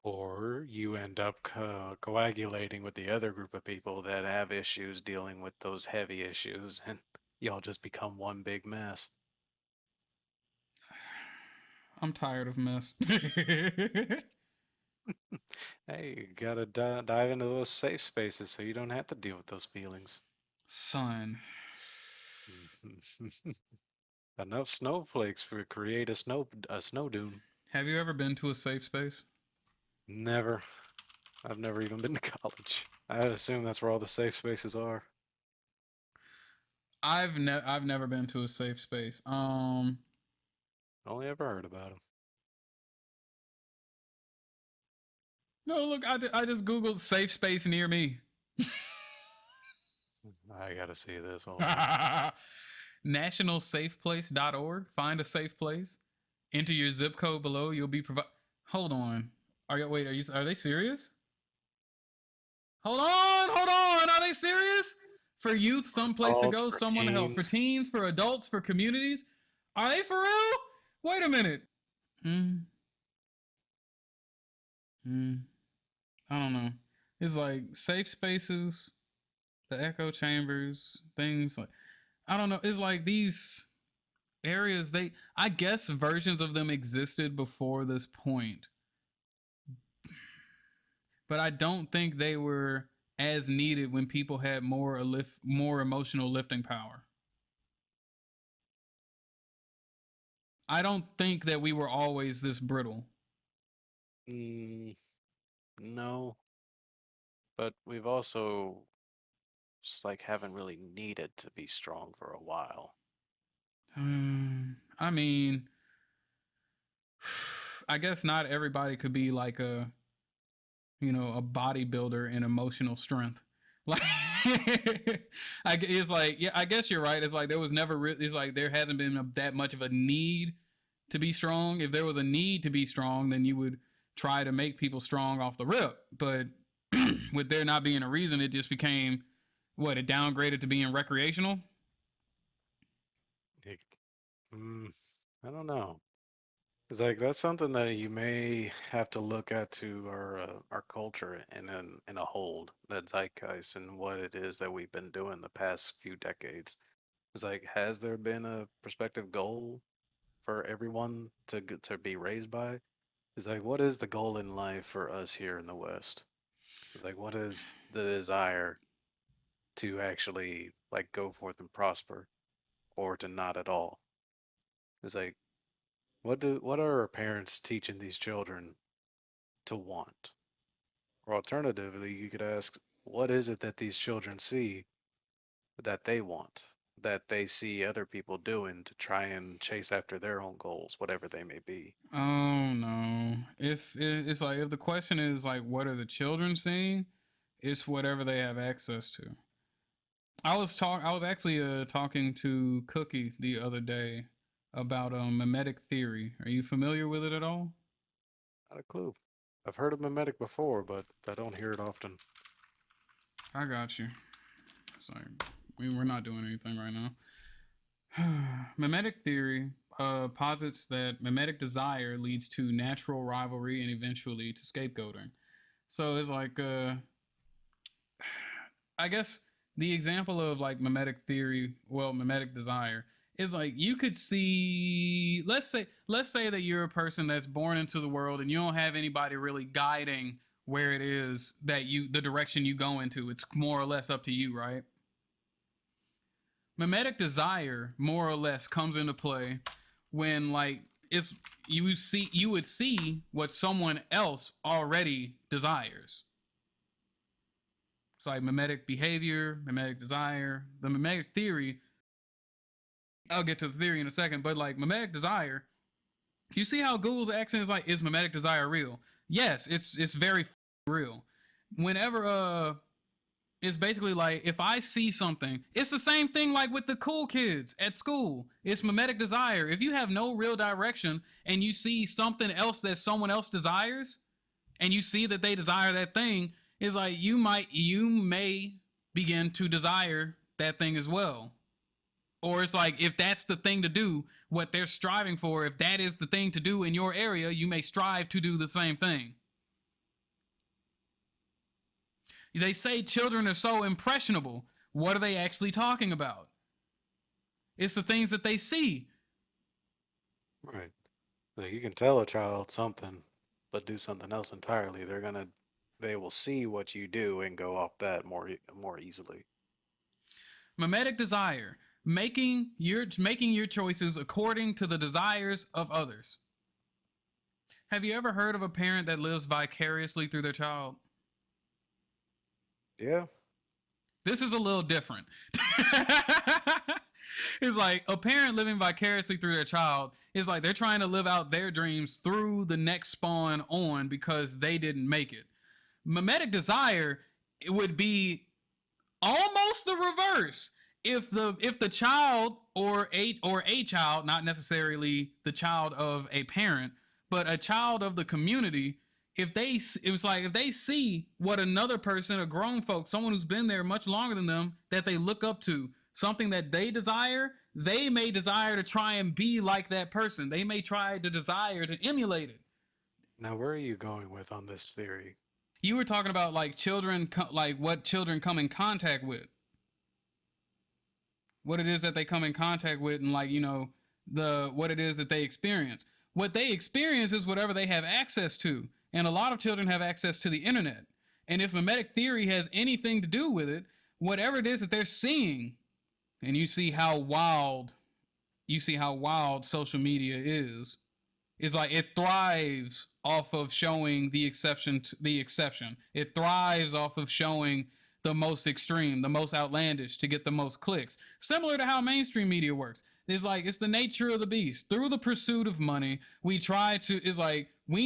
B: Or you end up coagulating with the other group of people that have issues dealing with those heavy issues, and y'all just become one big mess.
A: I'm tired of mess.
B: Hey, you gotta dive into those safe spaces so you don't have to deal with those feelings.
A: Son.
B: Enough snowflakes for create a snow dune.
A: Have you ever been to a safe space?
B: Never. I've never even been to college. I assume that's where all the safe spaces are.
A: I've never been to a safe space.
B: Only ever heard about them.
A: No, look, I just googled safe space near me.
B: I gotta see this. Hold on.
A: Nationalsafeplace.org. Find a safe place. Enter your zip code below. You'll be provided. Hold on. Are they serious? Hold on. Are they serious? For youth, some place to
B: Adults,
A: go,
B: for
A: someone to help. For
B: teens.
A: teens, for adults, for communities. Are they for real? Wait a minute. I don't know. It's like safe spaces, the echo chambers, things like I don't know. It's like these areas, I guess versions of them existed before this point, but I don't think they were as needed when people had more emotional lifting power. I don't think that we were always this brittle.
B: No, but we've also just like haven't really needed to be strong for a while.
A: I mean, I guess not everybody could be like a bodybuilder in emotional strength. Like, it's like, yeah, I guess you're right. It's like there was never it's like there hasn't been that much of a need to be strong. If there was a need to be strong, then you would try to make people strong off the rip. But with there not being a reason, it just became it downgraded to being recreational.
B: I don't know. It's like that's something that you may have to look at to our culture in a whole, that zeitgeist and what it is that we've been doing the past few decades. It's like, has there been a prospective goal for everyone to be raised by? It's like, what is the goal in life for us here in the West? It's like, what is the desire to actually like go forth and prosper, or to not at all? It's like, what are our parents teaching these children to want? Or alternatively, you could ask, what is it that these children see that they want, that they see other people doing to try and chase after their own goals, whatever they may be?
A: Oh no. If it's like if the question is like what are the children seeing, it's whatever they have access to. I was actually talking to Cookie the other day about mimetic theory. Are you familiar with it at all?
B: Not a clue. I've heard of mimetic before, but I don't hear it often.
A: I got you. It's like we're not doing anything right now. Mimetic theory posits that mimetic desire leads to natural rivalry and eventually to scapegoating. So it's like, I guess the example of like mimetic theory, mimetic desire is like you could see. Let's say that you're a person that's born into the world and you don't have anybody really guiding where it is that the direction you go into. It's more or less up to you, right? Mimetic desire more or less comes into play when like you would see what someone else already desires. It's like mimetic behavior, mimetic desire, the mimetic theory. I'll get to the theory in a second, but like mimetic desire, you see how Google's accent is like, is mimetic desire real? Yes, it's very real. Whenever it's basically like if I see something, it's the same thing like with the cool kids at school. It's mimetic desire. If you have no real direction and you see something else that someone else desires, and you see that they desire that thing, it's like you may begin to desire that thing as well. Or it's like if that's the thing to do, what they're striving for, if that is the thing to do in your area, you may strive to do the same thing. They say children are so impressionable. What are they actually talking about? It's the things that they see.
B: Right. Like you can tell a child something, but do something else entirely. They will see what you do and go off that more easily.
A: Mimetic desire, making your choices according to the desires of others. Have you ever heard of a parent that lives vicariously through their child?
B: Yeah.
A: This is a little different. It's like a parent living vicariously through their child is like they're trying to live out their dreams through the next spawn on because they didn't make it. Mimetic desire, it would be almost the reverse. If the child or a child, not necessarily the child of a parent, but a child of the community, if they see what another person, a grown folk, someone who's been there much longer than them, that they look up to, something that they desire, they may desire to try and be like that person. They may try to desire to emulate it.
B: Now, where are you going with on this theory?
A: You were talking about like children, like what children come in contact with, what it is that they come in contact with, and like, you know, what it is that they experience. What they experience is whatever they have access to, and a lot of children have access to the internet. And if mimetic theory has anything to do with it, whatever it is that they're seeing, and you see how wild social media is. It's like it thrives off of showing the exception to the exception. It thrives off of showing the most extreme, the most outlandish to get the most clicks. Similar to how mainstream media works. It's the nature of the beast. Through the pursuit of money, we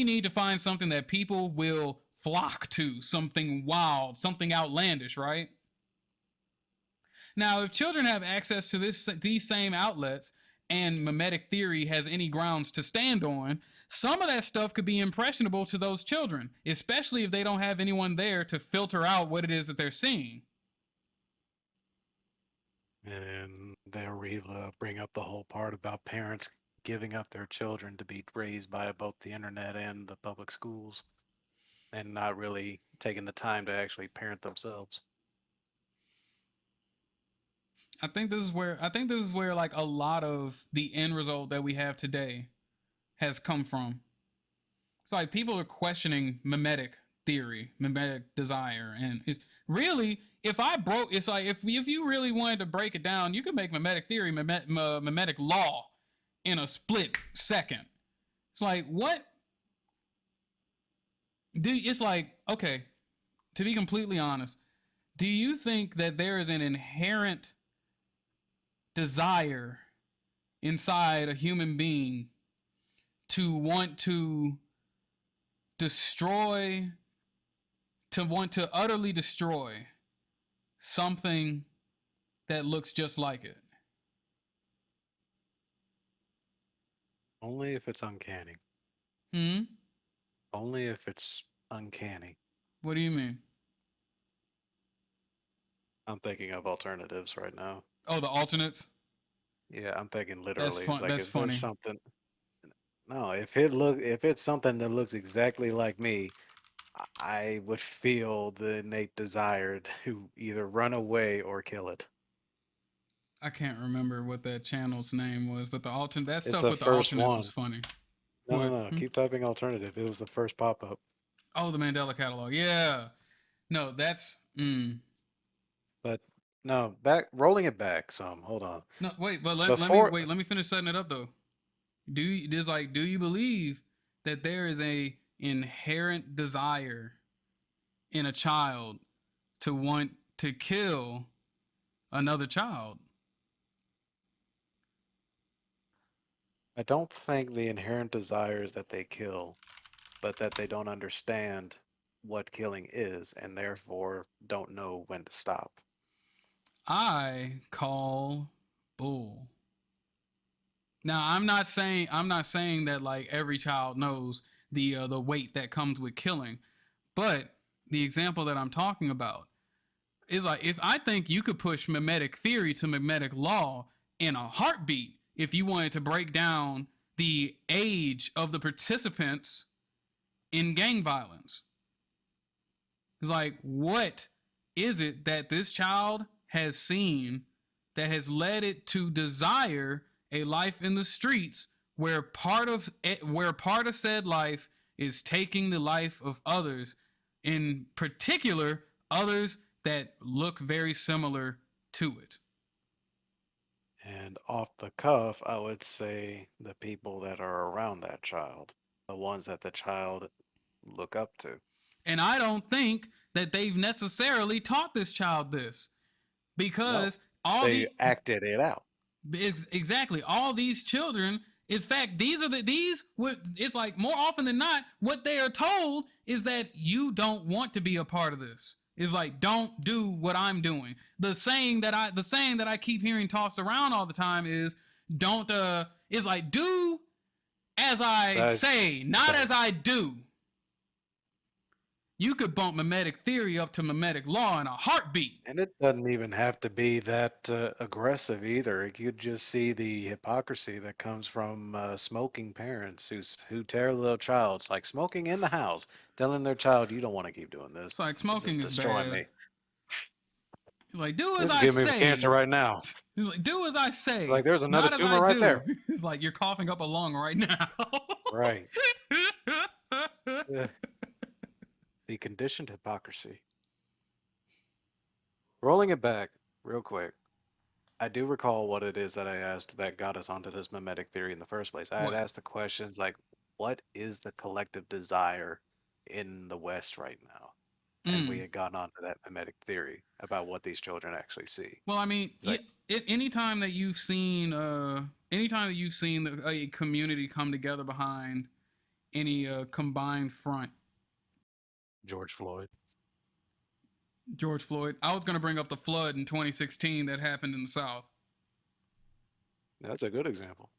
A: need to find something that people will flock to, something wild, something outlandish, right? Now, if children have access to these same outlets, and mimetic theory has any grounds to stand on, some of that stuff could be impressionable to those children, especially if they don't have anyone there to filter out what it is that they're seeing.
B: And they'll bring up the whole part about parents giving up their children to be raised by both the internet and the public schools, and not really taking the time to actually parent themselves.
A: I think this is where like a lot of the end result that we have today has come from. It's like people are questioning mimetic theory, mimetic desire, and it's really, it's like if you really wanted to break it down, you could make mimetic theory mimetic law in a split second. It's like it's like, okay, to be completely honest, do you think that there is an inherent desire inside a human being to want to utterly destroy something that looks just like it?
B: Only if it's uncanny. Only if it's uncanny.
A: What do you mean?
B: I'm thinking of alternatives right now.
A: Oh, the alternates?
B: Yeah, I'm thinking literally.
A: That's fun.
B: It's like
A: That's
B: if there's
A: funny.
B: something. No, if it's something that looks exactly like me, I would feel the innate desire to either run away or kill it.
A: I can't remember what that channel's name was, but that
B: It's
A: stuff
B: the
A: with the
B: first
A: alternates
B: one.
A: was funny.
B: No,
A: What?
B: no, no. Keep typing alternative. It was the first pop-up.
A: Oh, the Mandela Catalog. Yeah. No, that's.
B: But no, rolling it back some. Hold on.
A: No, wait, but let me finish setting it up though. Do you believe that there is a inherent desire in a child to want to kill another child?
B: I don't think the inherent desire is that they kill, but that they don't understand what killing is and therefore don't know when to stop.
A: I call bull. Now, I'm not saying that like every child knows the weight that comes with killing, but the example that I'm talking about is like, if I think you could push mimetic theory to mimetic law in a heartbeat, if you wanted to break down the age of the participants in gang violence. It's like, what is it that this child has seen that has led it to desire a life in the streets where part of said life is taking the life of others, in particular others that look very similar to it?
B: And off the cuff, I would say the people that are around that child, the ones that the child look up to.
A: And I don't think that they've necessarily taught this child this, because
B: they acted it out.
A: Exactly. All these children, in fact, it's like more often than not, what they are told is that you don't want to be a part of this. It's like, don't do what I'm doing. The saying that I keep hearing tossed around all the time is, don't is like, do as I say, not as I do. You could bump mimetic theory up to mimetic law in a heartbeat.
B: And it doesn't even have to be that aggressive either. You could just see the hypocrisy that comes from smoking parents who tell their child, it's like smoking in the house, telling their child, "You don't want to keep doing this.
A: It's like
B: This
A: smoking is
B: destroying
A: bad.
B: me.
A: It's like, do as
B: This is
A: I
B: giving me
A: say.
B: cancer right now."
A: He's like, do as I say.
B: Like there's another
A: not as
B: tumor
A: I
B: right
A: do.
B: there.
A: It's like you're coughing up a lung right now.
B: Right. Yeah. The conditioned hypocrisy. Rolling it back real quick, I do recall what it is that I asked that got us onto this mimetic theory in the first place. I had
A: What?
B: asked the questions like, what is the collective desire in the West right now? And we had gotten onto that mimetic theory about what these children actually see.
A: Well, I mean,
B: Like-
A: anytime that you've seen a community come together behind any combined front,
B: George Floyd.
A: I was going to bring up the flood in 2016 that happened in the South.
B: That's a good example.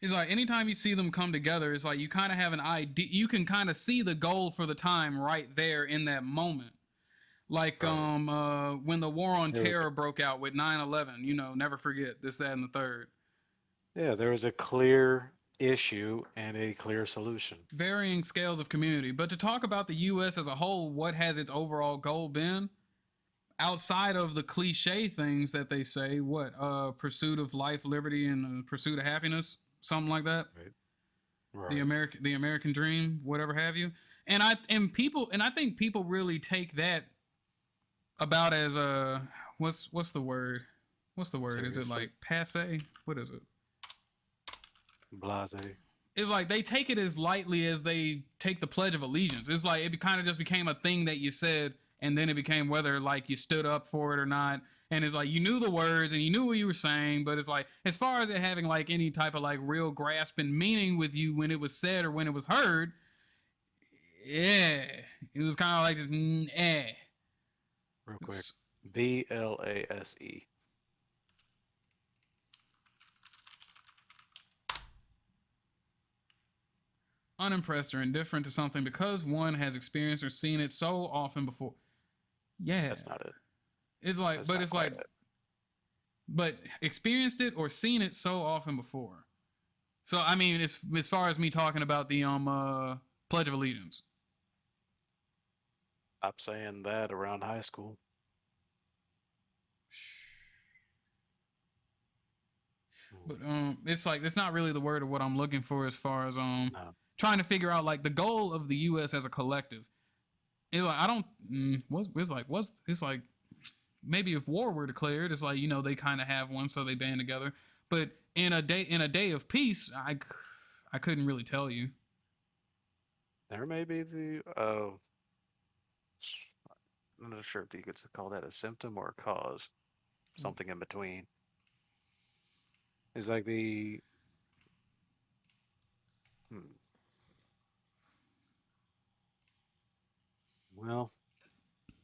A: It's like anytime you see them come together, it's like you kind of have an idea. You can kind of see the goal for the time right there in that moment. Like when the war on terror broke out with 9/11, never forget this, that, and the third.
B: Yeah, there was a clear issue and a clear solution.
A: Varying scales of community. But to talk about the U.S. as a whole, what has its overall goal been? Outside of the cliche things that they say, pursuit of life, liberty, and pursuit of happiness, something like that.
B: Right.
A: The American dream, whatever have you. And I think people really take that about as what's the word? What's the word?
B: Seriously?
A: Is it like passe? What is it?
B: Blase.
A: It's like they take it as lightly as they take the Pledge of Allegiance. It's like it kind of just became a thing that you said, and then it became whether like you stood up for it or not. And it's like you knew the words and you knew what you were saying, but it's like as far as it having like any type of like real grasp and meaning with you when it was said or when it was heard, yeah, it was kind of like just
B: Real quick. BLASE.
A: Unimpressed or indifferent to something because one has experienced or seen it so often before. Yeah,
B: That's not it.
A: it's like,
B: That's
A: but
B: not
A: it's
B: quite
A: like,
B: it.
A: but experienced it or seen it so often before. So I mean, it's as far as me talking about the Pledge of Allegiance.
B: Stop saying that around high school.
A: But it's like it's not really the word of what I'm looking for as far as
B: No.
A: trying to figure out like the goal of the U.S. as a collective. It's like I don't. It's like maybe if war were declared, it's like they kind of have one, so they band together. But in a day of peace, I couldn't really tell you.
B: There may be I'm not sure if you could call that a symptom or a cause. Something in between. It's like Well,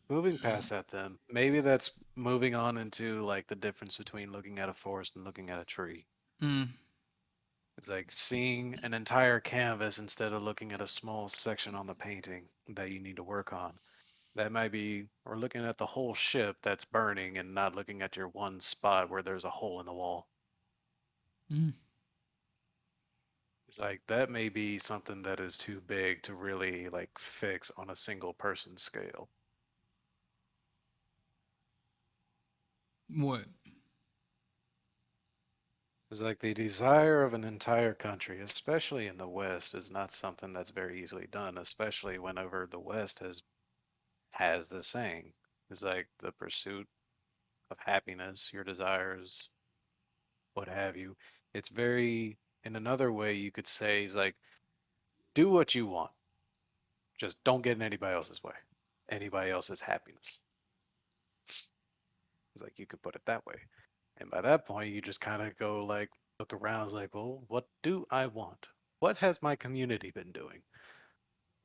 B: moving past that then, maybe that's moving on into like the difference between looking at a forest and looking at a tree. It's like seeing an entire canvas instead of looking at a small section on the painting that you need to work on. That might be, or looking at the whole ship that's burning and not looking at your one spot where there's a hole in the wall. It's like that may be something that is too big to really like fix on a single person scale.
A: What?
B: It's like the desire of an entire country, especially in the West, is not something that's very easily done, especially whenever the West has the saying. It's like the pursuit of happiness, your desires, what have you. It's very, in another way you could say, is like, do what you want. Just don't get in anybody else's way. Anybody else's happiness. It's like you could put it that way. And by that point, you just kind of go like, look around, it's like, well, what do I want? What has my community been doing?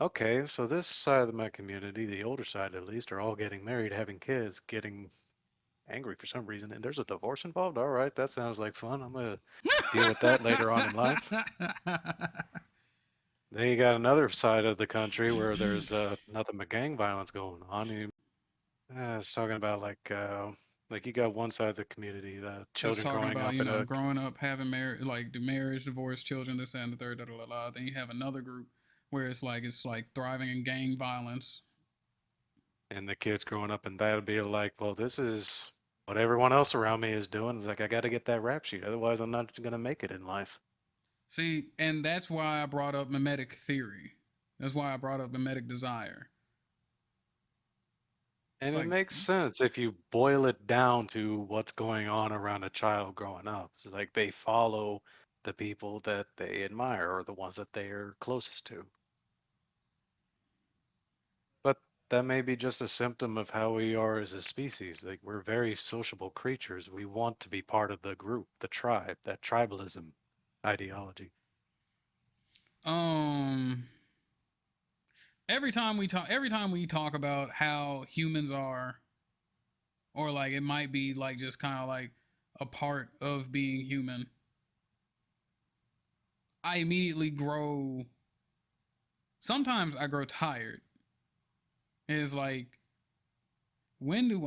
B: Okay, so this side of my community, the older side at least, are all getting married, having kids, getting angry for some reason, and there's a divorce involved. All right, that sounds like fun. I'm gonna deal with that later on in life. Then you got another side of the country where there's nothing but gang violence going on. It's talking about like you got one side of the community, the
A: Just
B: children
A: talking
B: growing
A: about,
B: up
A: you
B: in
A: know,
B: a,
A: growing up, having marriage, like the marriage, divorce, children, this, that, and the third, da, da, da, da. Then you have another group where it's like thriving in gang violence.
B: and the kids growing up in that would be like, well, this is what everyone else around me is doing. It's like I got to get that rap sheet, otherwise I'm not gonna make it in life.
A: See, and that's why I brought up mimetic theory. That's why I brought up mimetic desire.
B: And
A: It's
B: it
A: like,
B: makes sense if you boil it down to what's going on around a child growing up. It's like they follow the people that they admire or the ones that they are closest to. But that may be just a symptom of how we are as a species. Like we're very sociable creatures. We want to be part of the group, the tribe, that tribalism ideology.
A: um, every time we talk about how humans are, or like it might be like just kind of like a part of being human, I immediately grow. Sometimes I grow tired. It's like, when do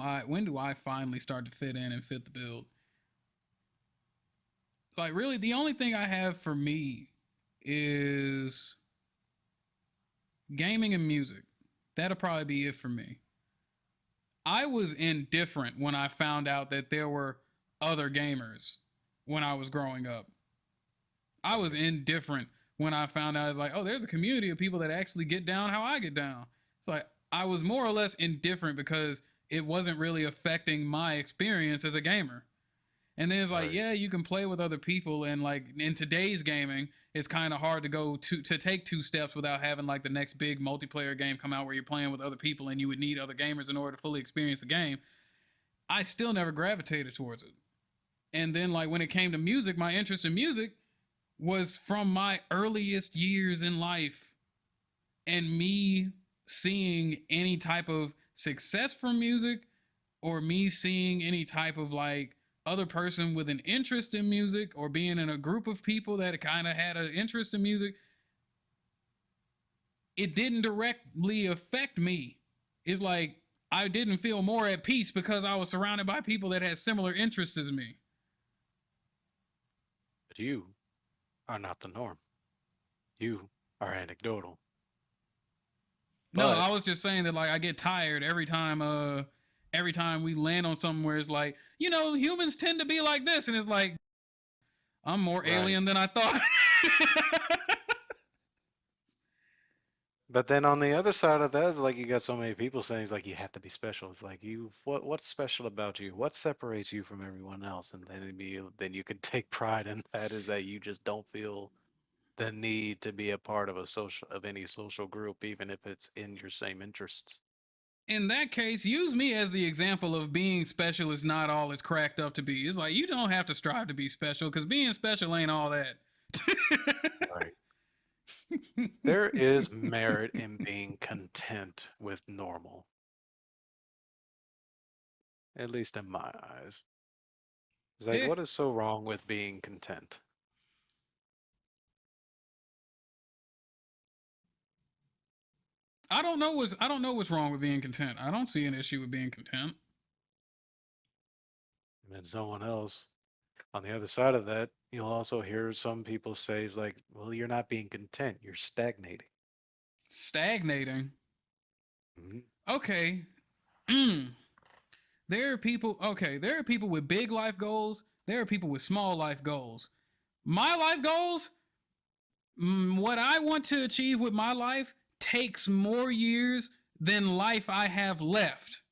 A: I finally start to fit in and fit the build? It's like, really the only thing I have for me is gaming and music. That'll probably be it for me. I was indifferent when I found out that there were other gamers when I was growing up. I was indifferent when I found out, it's like, oh, there's a community of people that actually get down how I get down. It's like I was more or less indifferent because it wasn't really affecting my experience as a gamer. And then it's like,
B: Right.
A: yeah, you can play with other people, and like in today's gaming, it's kind of hard to go to take two steps without having like the next big multiplayer game come out where you're playing with other people and you would need other gamers in order to fully experience the game. I still never gravitated towards it. And then like when it came to music, my interest in music was from my earliest years in life, and me seeing any type of success from music, or me seeing any type of like other person with an interest in music, or being in a group of people that kind of had an interest in music, it didn't directly affect me. It's like I didn't feel more at peace because I was surrounded by people that had similar interests as me.
B: But you are not the norm. You are anecdotal.
A: No,
B: But
A: I was just saying that like I get tired every time we land on something where it's like, you know, humans tend to be like this, and it's like, I'm more
B: Right.
A: alien than I thought.
B: But then on the other side of that is like you got so many people saying it's like you have to be special. It's like what's special about you? What separates you from everyone else? And then you can take pride in that is that you just don't feel the need to be a part of any social group, even if it's in your same interests.
A: In that case, use me as the example of being special is not all it's cracked up to be. It's like you don't have to strive to be special because being special ain't all that.
B: Right. There is merit in being content with normal, at least in my eyes. It's like,
A: Yeah.
B: what is so wrong with being content?
A: I don't know what's wrong with being content. I don't see an issue with being content.
B: And then someone else on the other side of that, you'll also hear some people say, "Is like, well, you're not being content, you're stagnating."
A: Stagnating.
B: Mhm.
A: Okay. There are people, okay, there are people with big life goals, there are people with small life goals. My life goals, what I want to achieve with my life takes more years than life I have left.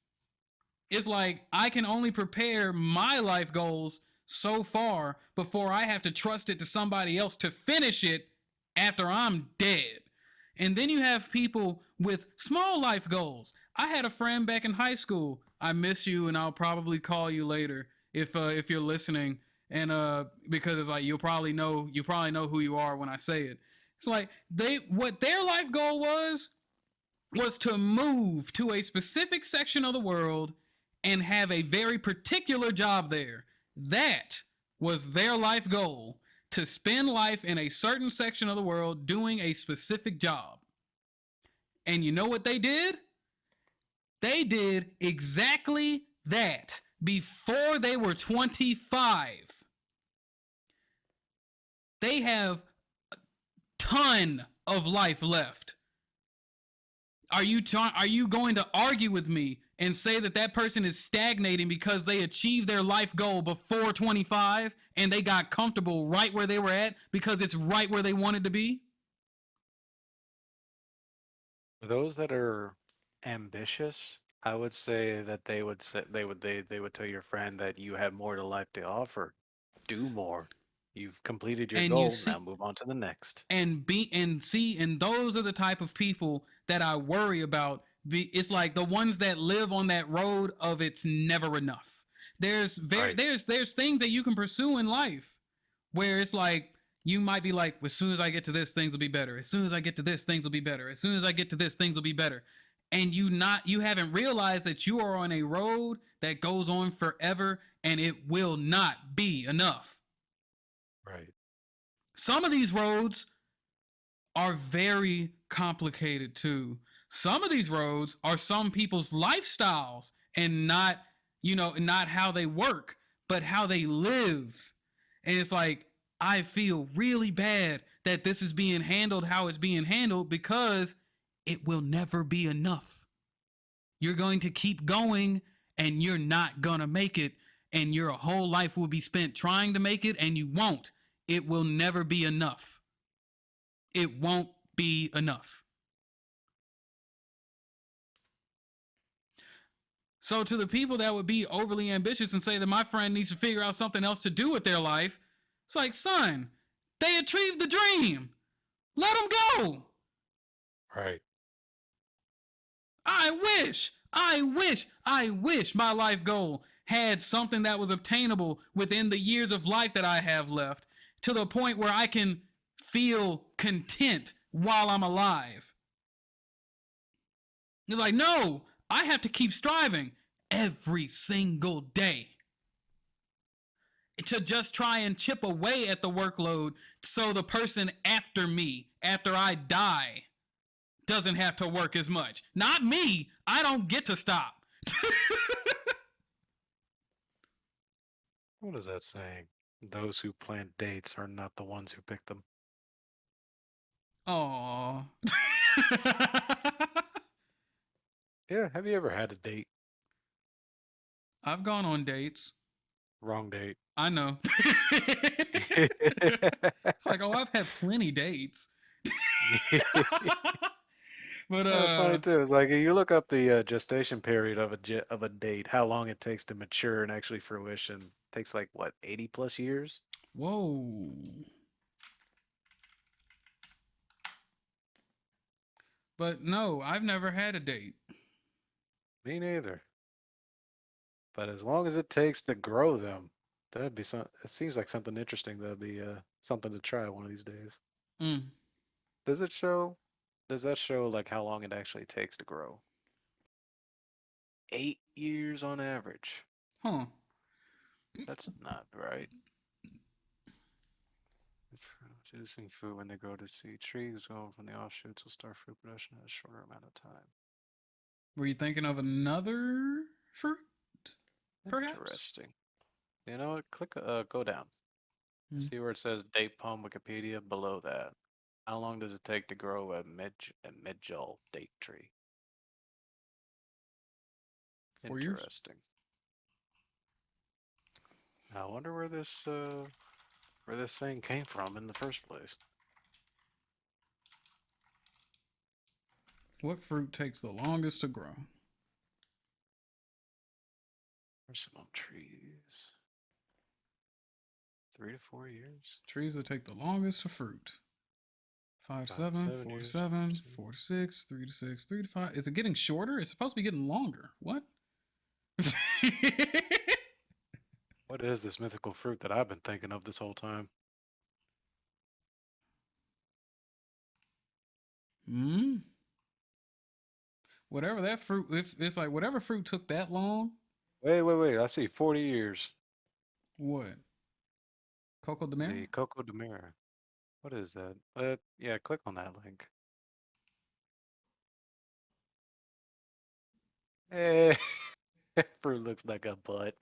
A: It's like I can only prepare my life goals so far before I have to trust it to somebody else to finish it after I'm dead. And then you have people with small life goals. I had a friend back in high school. I miss you and I'll probably call you later. if you're listening, and because it's like you probably know who you are when I say it. It's like what their life goal was to move to a specific section of the world and have a very particular job there. That was their life goal, to spend life in a certain section of the world doing a specific job. And you know what they did? They did exactly that before they were 25. They have a ton of life left. Are you going to argue with me and say that person is stagnating because they achieved their life goal before 25 and they got comfortable right where they were at because it's right where they wanted to be?
B: Those that are ambitious, I would say that they would tell your friend that you have more to life to offer. Do more. You've completed your goal. Now move on to the next.
A: And those are the type of people that I worry about. It's like the ones that live on that road of it's never enough. There's things that you can pursue in life where it's like you might be like, as soon as I get to this, things will be better. As soon as I get to this, things will be better. As soon as I get to this, things will be better. And you haven't realized that you are on a road that goes on forever and it will not be enough.
B: Right.
A: Some of these roads are very complicated too. Some of these roads are some people's lifestyles and not how they work, but how they live. And it's like, I feel really bad that this is being handled how it's being handled because it will never be enough. You're going to keep going and you're not going to make it. And your whole life will be spent trying to make it and you won't. It will never be enough. It won't be enough. So to the people that would be overly ambitious and say that my friend needs to figure out something else to do with their life, it's like, son, they achieved the dream. Let them go.
B: Right.
A: I wish my life goal had something that was obtainable within the years of life that I have left, to the point where I can feel content while I'm alive. It's like, no, I have to keep striving every single day to just try and chip away at the workload so the person after me, after I die, doesn't have to work as much. Not me. I don't get to stop.
B: What is that saying? Those who plan dates are not the ones who pick them.
A: Aww.
B: Yeah, have you ever had a date?
A: I've gone on dates.
B: Wrong date.
A: I know. It's like, oh, I've had plenty dates. But
B: that's funny too. It's like you look up the gestation period of a date, how long it takes to mature and actually fruition. It takes like what, 80 plus years?
A: Whoa. But no, I've never had a date.
B: Me neither. But as long as it takes to grow them, that'd be some. It seems like something interesting. That'd be something to try one of these days.
A: Mm.
B: Does it show? Does that show like how long it actually takes to grow? 8 years on average.
A: Huh.
B: That's not right. Producing food when they grow to seed. Trees going from the offshoots will start fruit production in a shorter amount of time.
A: Were you thinking of another fruit? Perhaps?
B: Interesting. You know what? Click, go down. See where it says date palm Wikipedia below that. How long does it take to grow a medjool date tree?
A: 4 years?
B: Interesting. I wonder where this thing came from in the first place.
A: What fruit takes the longest to grow?
B: Persimmon trees. 3 to 4 years.
A: Trees that take the longest to fruit. 5 to 7, 4 to 7, 4 to 6, 3 to 6, 3 to 5. Is it getting shorter? It's supposed to be getting longer. What?
B: What What is this mythical fruit that I've been thinking of this whole time?
A: Hmm. Whatever that fruit, if it's like whatever fruit took that long.
B: Wait. I see 40 years.
A: What? Coco de Mer?
B: The Coco de Mer. What is that? Yeah, click on that link. Hey, fruit looks like a butt.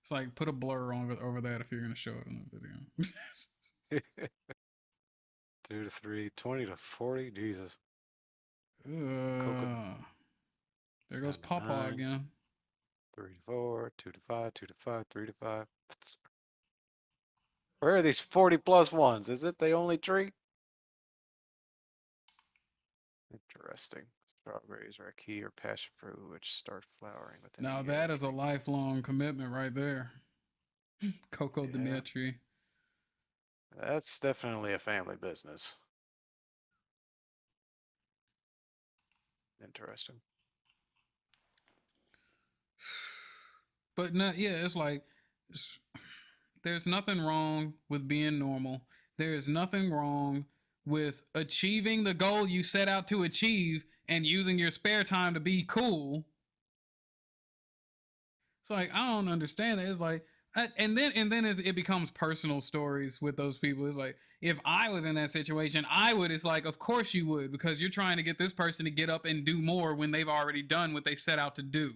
A: It's like put a blur on over that if you're gonna show it in the video.
B: 2 to 3, 20 to 40. Jesus.
A: There goes Pawpaw
B: 79,
A: again.
B: 3 to 4, 2 to 5, 2 to 5, 3 to 5. Where are these 40 plus ones? Is it the only tree? Interesting. Strawberries are a key or passion fruit which start flowering within
A: Now
B: a year.
A: that is a lifelong commitment right there. Coco de Mer
B: Yeah.
A: tree.
B: That's definitely a family business. Interesting.
A: But no, yeah, it's like there's nothing wrong with being normal. There is nothing wrong with achieving the goal you set out to achieve and using your spare time to be cool. It's like I don't understand it. It's like and then it becomes personal stories with those people. It's like if I was in that situation, I would. It's like of course you would because you're trying to get this person to get up and do more when they've already done what they set out to do.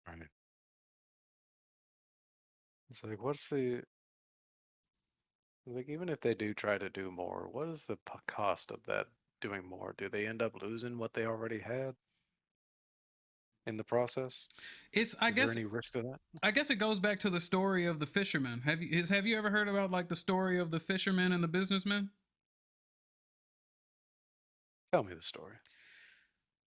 B: Right. It's like, what's the like? Even if they do try to do more, what is the cost of that doing more? Do they end up losing what they already had in the process?
A: It's
B: Is there any risk to that?
A: I guess it goes back to the story of the fisherman. Have you ever heard about like the story of the fisherman and the businessman?
B: Tell me the story.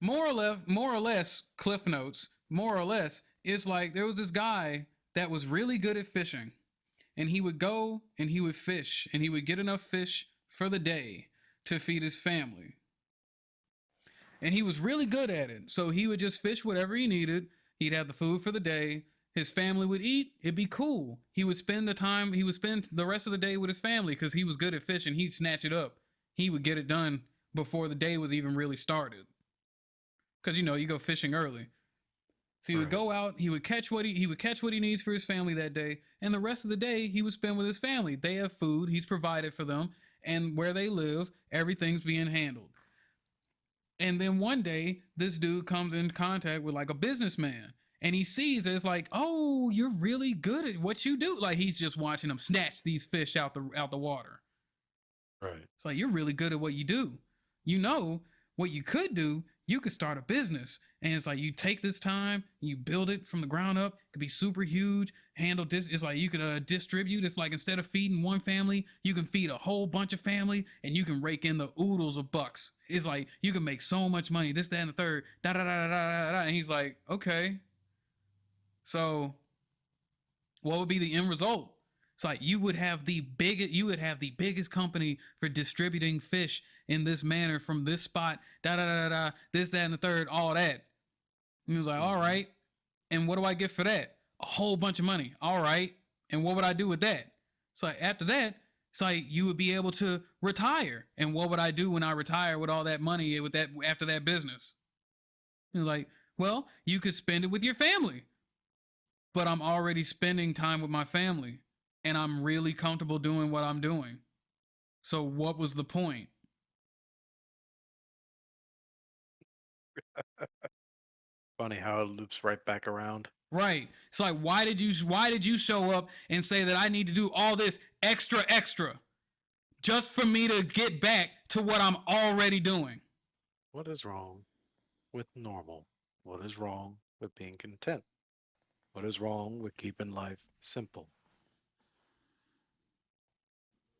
A: More or less, cliff notes. More or less, it's like there was this guy that was really good at fishing, and he would go and he would fish, and he would get enough fish for the day to feed his family. And he was really good at it, so he would just fish whatever he needed. He'd have the food for the day. His family would eat. It'd be cool. He would spend the rest of the day with his family because he was good at fishing. He'd snatch it up. He would get it done before the day was even really started. Because you go fishing early. So he would go out, he would catch what he needs for his family that day, and the rest of the day he would spend with his family. They have food, he's provided for them, and where they live, everything's being handled. And then one day, this dude comes in contact with like a businessman, and he sees it's like, oh, you're really good at what you do. Like he's just watching him snatch these fish out the water.
B: Right.
A: It's like you're really good at what you do. You know what you could do? You could start a business, and it's like you take this time, you build it from the ground up. It could be super huge. Handle this. It's like you could distribute. It's like instead of feeding one family, you can feed a whole bunch of family, and you can rake in the oodles of bucks. It's like you can make so much money. This, that, and the third. Da da da da da da. And he's like, okay. So, what would be the end result? It's like you would have the biggest company for distributing fish in this manner from this spot, da da da da, this, that, and the third, all that. And he was like, all right. And what do I get for that? A whole bunch of money. All right. And what would I do with that? It's like after that, it's like you would be able to retire. And what would I do when I retire with all that money with that after that business? He was like, well, you could spend it with your family. But I'm already spending time with my family. And I'm really comfortable doing what I'm doing. So what was the point?
B: Funny how it loops right back around.
A: Right. It's like why did you show up and say that I need to do all this extra just for me to get back to what I'm already doing?
B: What is wrong with normal? What is wrong with being content? What is wrong with keeping life simple?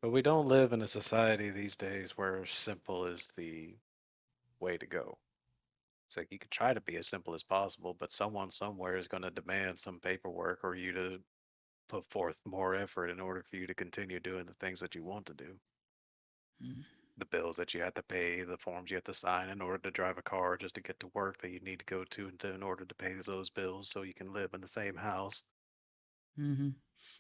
B: But we don't live in a society these days where simple is the way to go. It's like you could try to be as simple as possible, but someone somewhere is going to demand some paperwork or you to put forth more effort in order for you to continue doing the things that you want to do. the bills that you have to pay, the forms you have to sign in order to drive a car, just to get to work that you need to go to in order to pay those bills so you can live in the same house.
A: Hmm.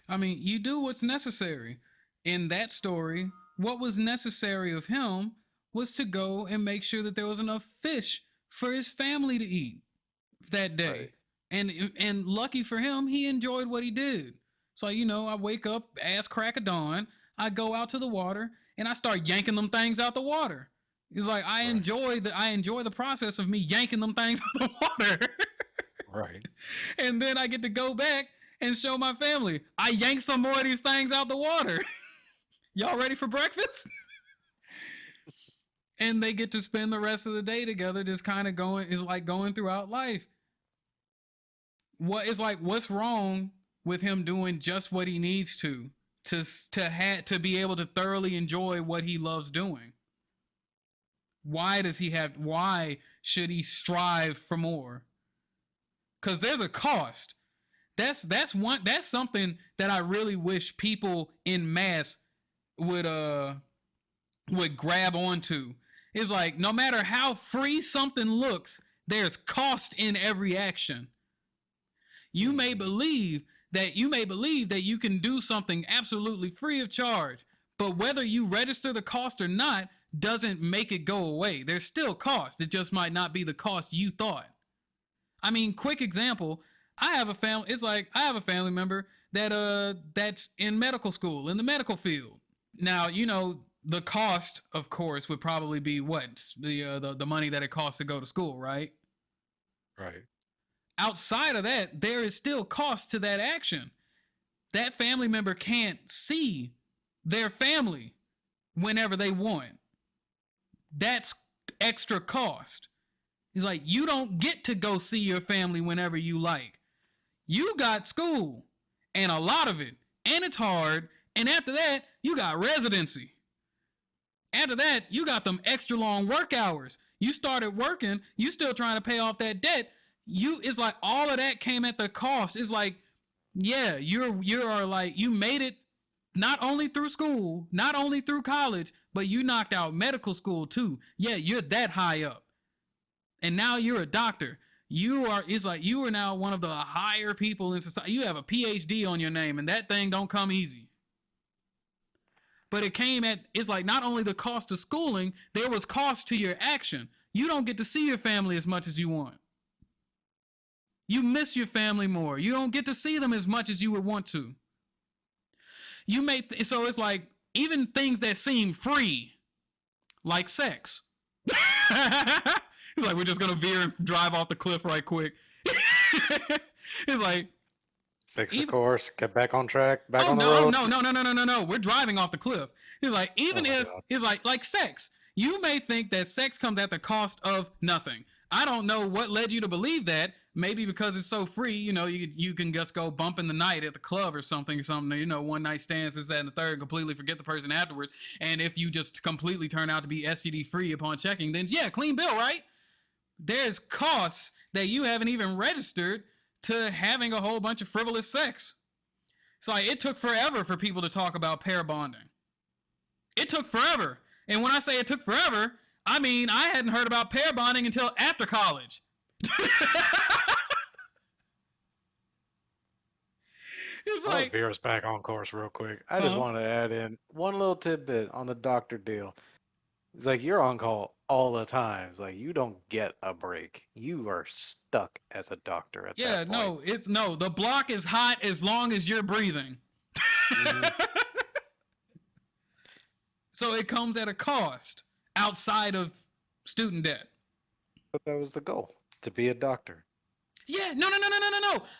A: I mean, you do what's necessary. In that story, what was necessary of him was to go and make sure that there was enough fish for his family to eat that day.
B: Right.
A: And lucky for him, he enjoyed what he did. So, I wake up, ass crack of dawn, I go out to the water and I start yanking them things out the water. It's like I
B: Right.
A: enjoy the process of me yanking them things out the water.
B: Right.
A: And then I get to go back and show my family. I yanked some more of these things out the water. Y'all ready for breakfast? And they get to spend the rest of the day together, just kind of going throughout life. What's wrong with him doing just what he needs to be able to thoroughly enjoy what he loves doing? Why should he strive for more? Because there's a cost. That's something that I really wish people in mass would grab onto. It's like, no matter how free something looks, there's cost in every action. You may believe that you can do something absolutely free of charge, but whether you register the cost or not doesn't make it go away. There's still cost. It just might not be the cost you thought. I mean, quick example, I have a family member that's in medical school, in the medical field. Now, the cost, of course, would probably be what? The money that it costs to go to school, right?
B: Right.
A: Outside of that, there is still cost to that action. That family member can't see their family whenever they want. That's extra cost. It's like, you don't get to go see your family whenever you like. You got school, and a lot of it, and it's hard, and after that, you got residency. After that, you got them extra long work hours. You started working, you still trying to pay off that debt. It's like all of that came at the cost. It's like, yeah, you made it not only through school, not only through college, but you knocked out medical school too. Yeah, you're that high up. And now you're a doctor. You are now one of the higher people in society. You have a PhD on your name, and that thing don't come easy. But it's like not only the cost of schooling, there was cost to your action. You don't get to see your family as much as you want. You miss your family more. You don't get to see them as much as you would want to. So it's like, even things that seem free, like sex. It's like, we're just going to veer and drive off the cliff right quick. It's like,
B: Fix the course, get back on track, back on the road.
A: No. We're driving off the cliff. It's like, even
B: Oh my
A: if
B: God.
A: it's like sex, you may think that sex comes at the cost of nothing. I don't know what led you to believe that. Maybe because it's so free, you can just go bump in the night at the club or something, one night stands, this, that, and the third, and completely forget the person afterwards. And if you just completely turn out to be STD free upon checking, then yeah, clean bill, right? There's costs that you haven't even registered to having a whole bunch of frivolous sex. It's like, it took forever for people to talk about pair bonding. It took forever. And when I say it took forever, I mean, I hadn't heard about pair bonding until after college. It's
B: I'll
A: like,
B: veer us back on course real quick. I just want to add in one little tidbit on the doctor deal. It's like, you're on call all the time. It's like, you don't get a break. You are stuck as a doctor at that point.
A: the block is hot as long as you're breathing.
B: Mhm.
A: So it comes at a cost outside of student debt.
B: But that was the goal, to be a doctor.
A: Yeah, no.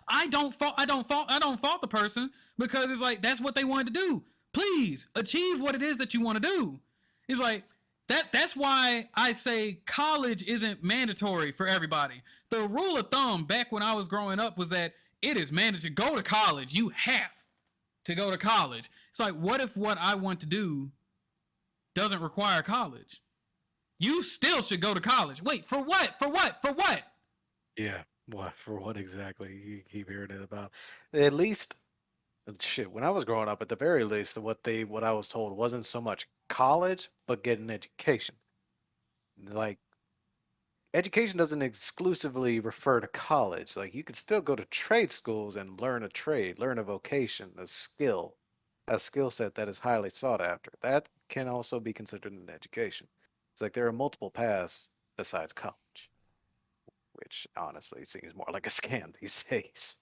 A: I don't fault the person, because it's like, that's what they wanted to do. Please achieve what it is that you want to do. It's like that's why I say college isn't mandatory for everybody. The rule of thumb back when I was growing up was that it is mandatory. Go to college. You have to go to college. It's like, what if what I want to do doesn't require college? You still should go to college. Wait, for what? For what?
B: Yeah. What? For what exactly? You keep hearing it about. At least shit, when I was growing up, at the very least, what I was told wasn't so much college, but get an education. Like education doesn't exclusively refer to college. Like you could still go to trade schools and learn a trade, learn a vocation, a skill set that is highly sought after. That can also be considered an education. It's like there are multiple paths besides college, which honestly seems more like a scam these days.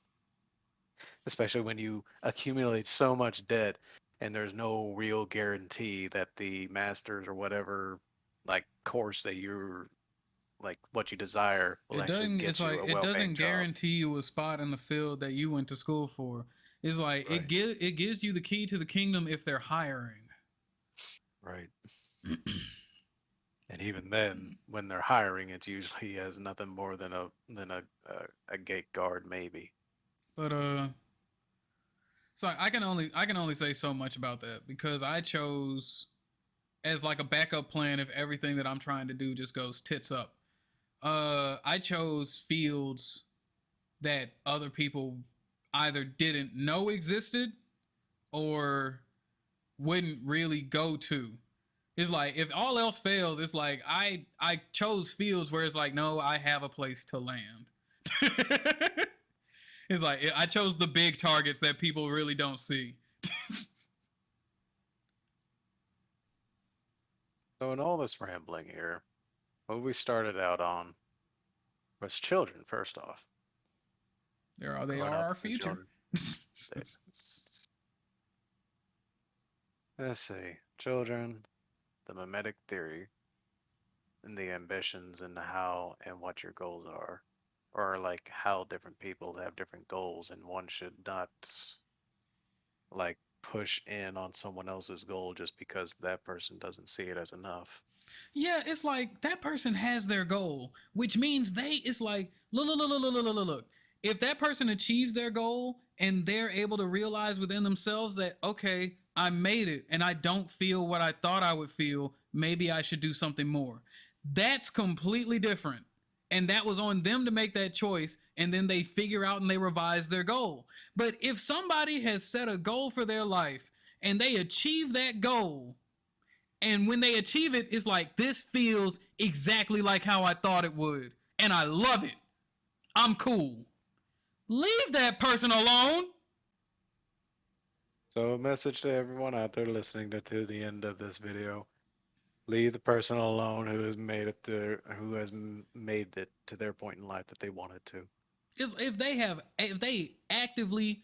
B: Especially when you accumulate so much debt and there's no real guarantee that the masters or whatever like course that you're like what you desire will
A: It
B: actually
A: doesn't.
B: get
A: It's
B: you
A: like
B: a
A: it
B: well-paying
A: doesn't
B: job.
A: guarantee you a spot in the field that you went to school for. It's like
B: Right.
A: it gives you the key to the kingdom if they're hiring.
B: Right. And even then, when they're hiring, it's usually as nothing more than a gate guard, maybe.
A: But so I can only say so much about that because I chose as like a backup plan if everything that I'm trying to do just goes tits up. I chose fields that other people either didn't know existed or wouldn't really go to. It's like if all else fails, it's like I chose fields where it's like no, I have a place to land. It's like I chose the big targets that people really don't see.
B: So in all this rambling here, what we started out on was children, first off.
A: They are
B: Growing
A: our
B: up with
A: future.
B: children. Let's see. Children, the mimetic theory, and the ambitions and how and what your goals are. Or like how different people have different goals and one should not like push in on someone else's goal just because that person doesn't see it as enough.
A: Yeah, it's like that person has their goal, which means it's like look. If that person achieves their goal and they're able to realize within themselves that okay, I made it and I don't feel what I thought I would feel, maybe I should do something more. That's completely different. And that was on them to make that choice and then they figure out and they revise their goal. But if somebody has set a goal for their life and they achieve that goal, and when they achieve it, it's like, this feels exactly like how I thought it would. And I love it. I'm cool. Leave that person alone.
B: So a message to everyone out there listening to the end of this video. Leave the person alone who has made it to their point in life that they wanted to.
A: If they actively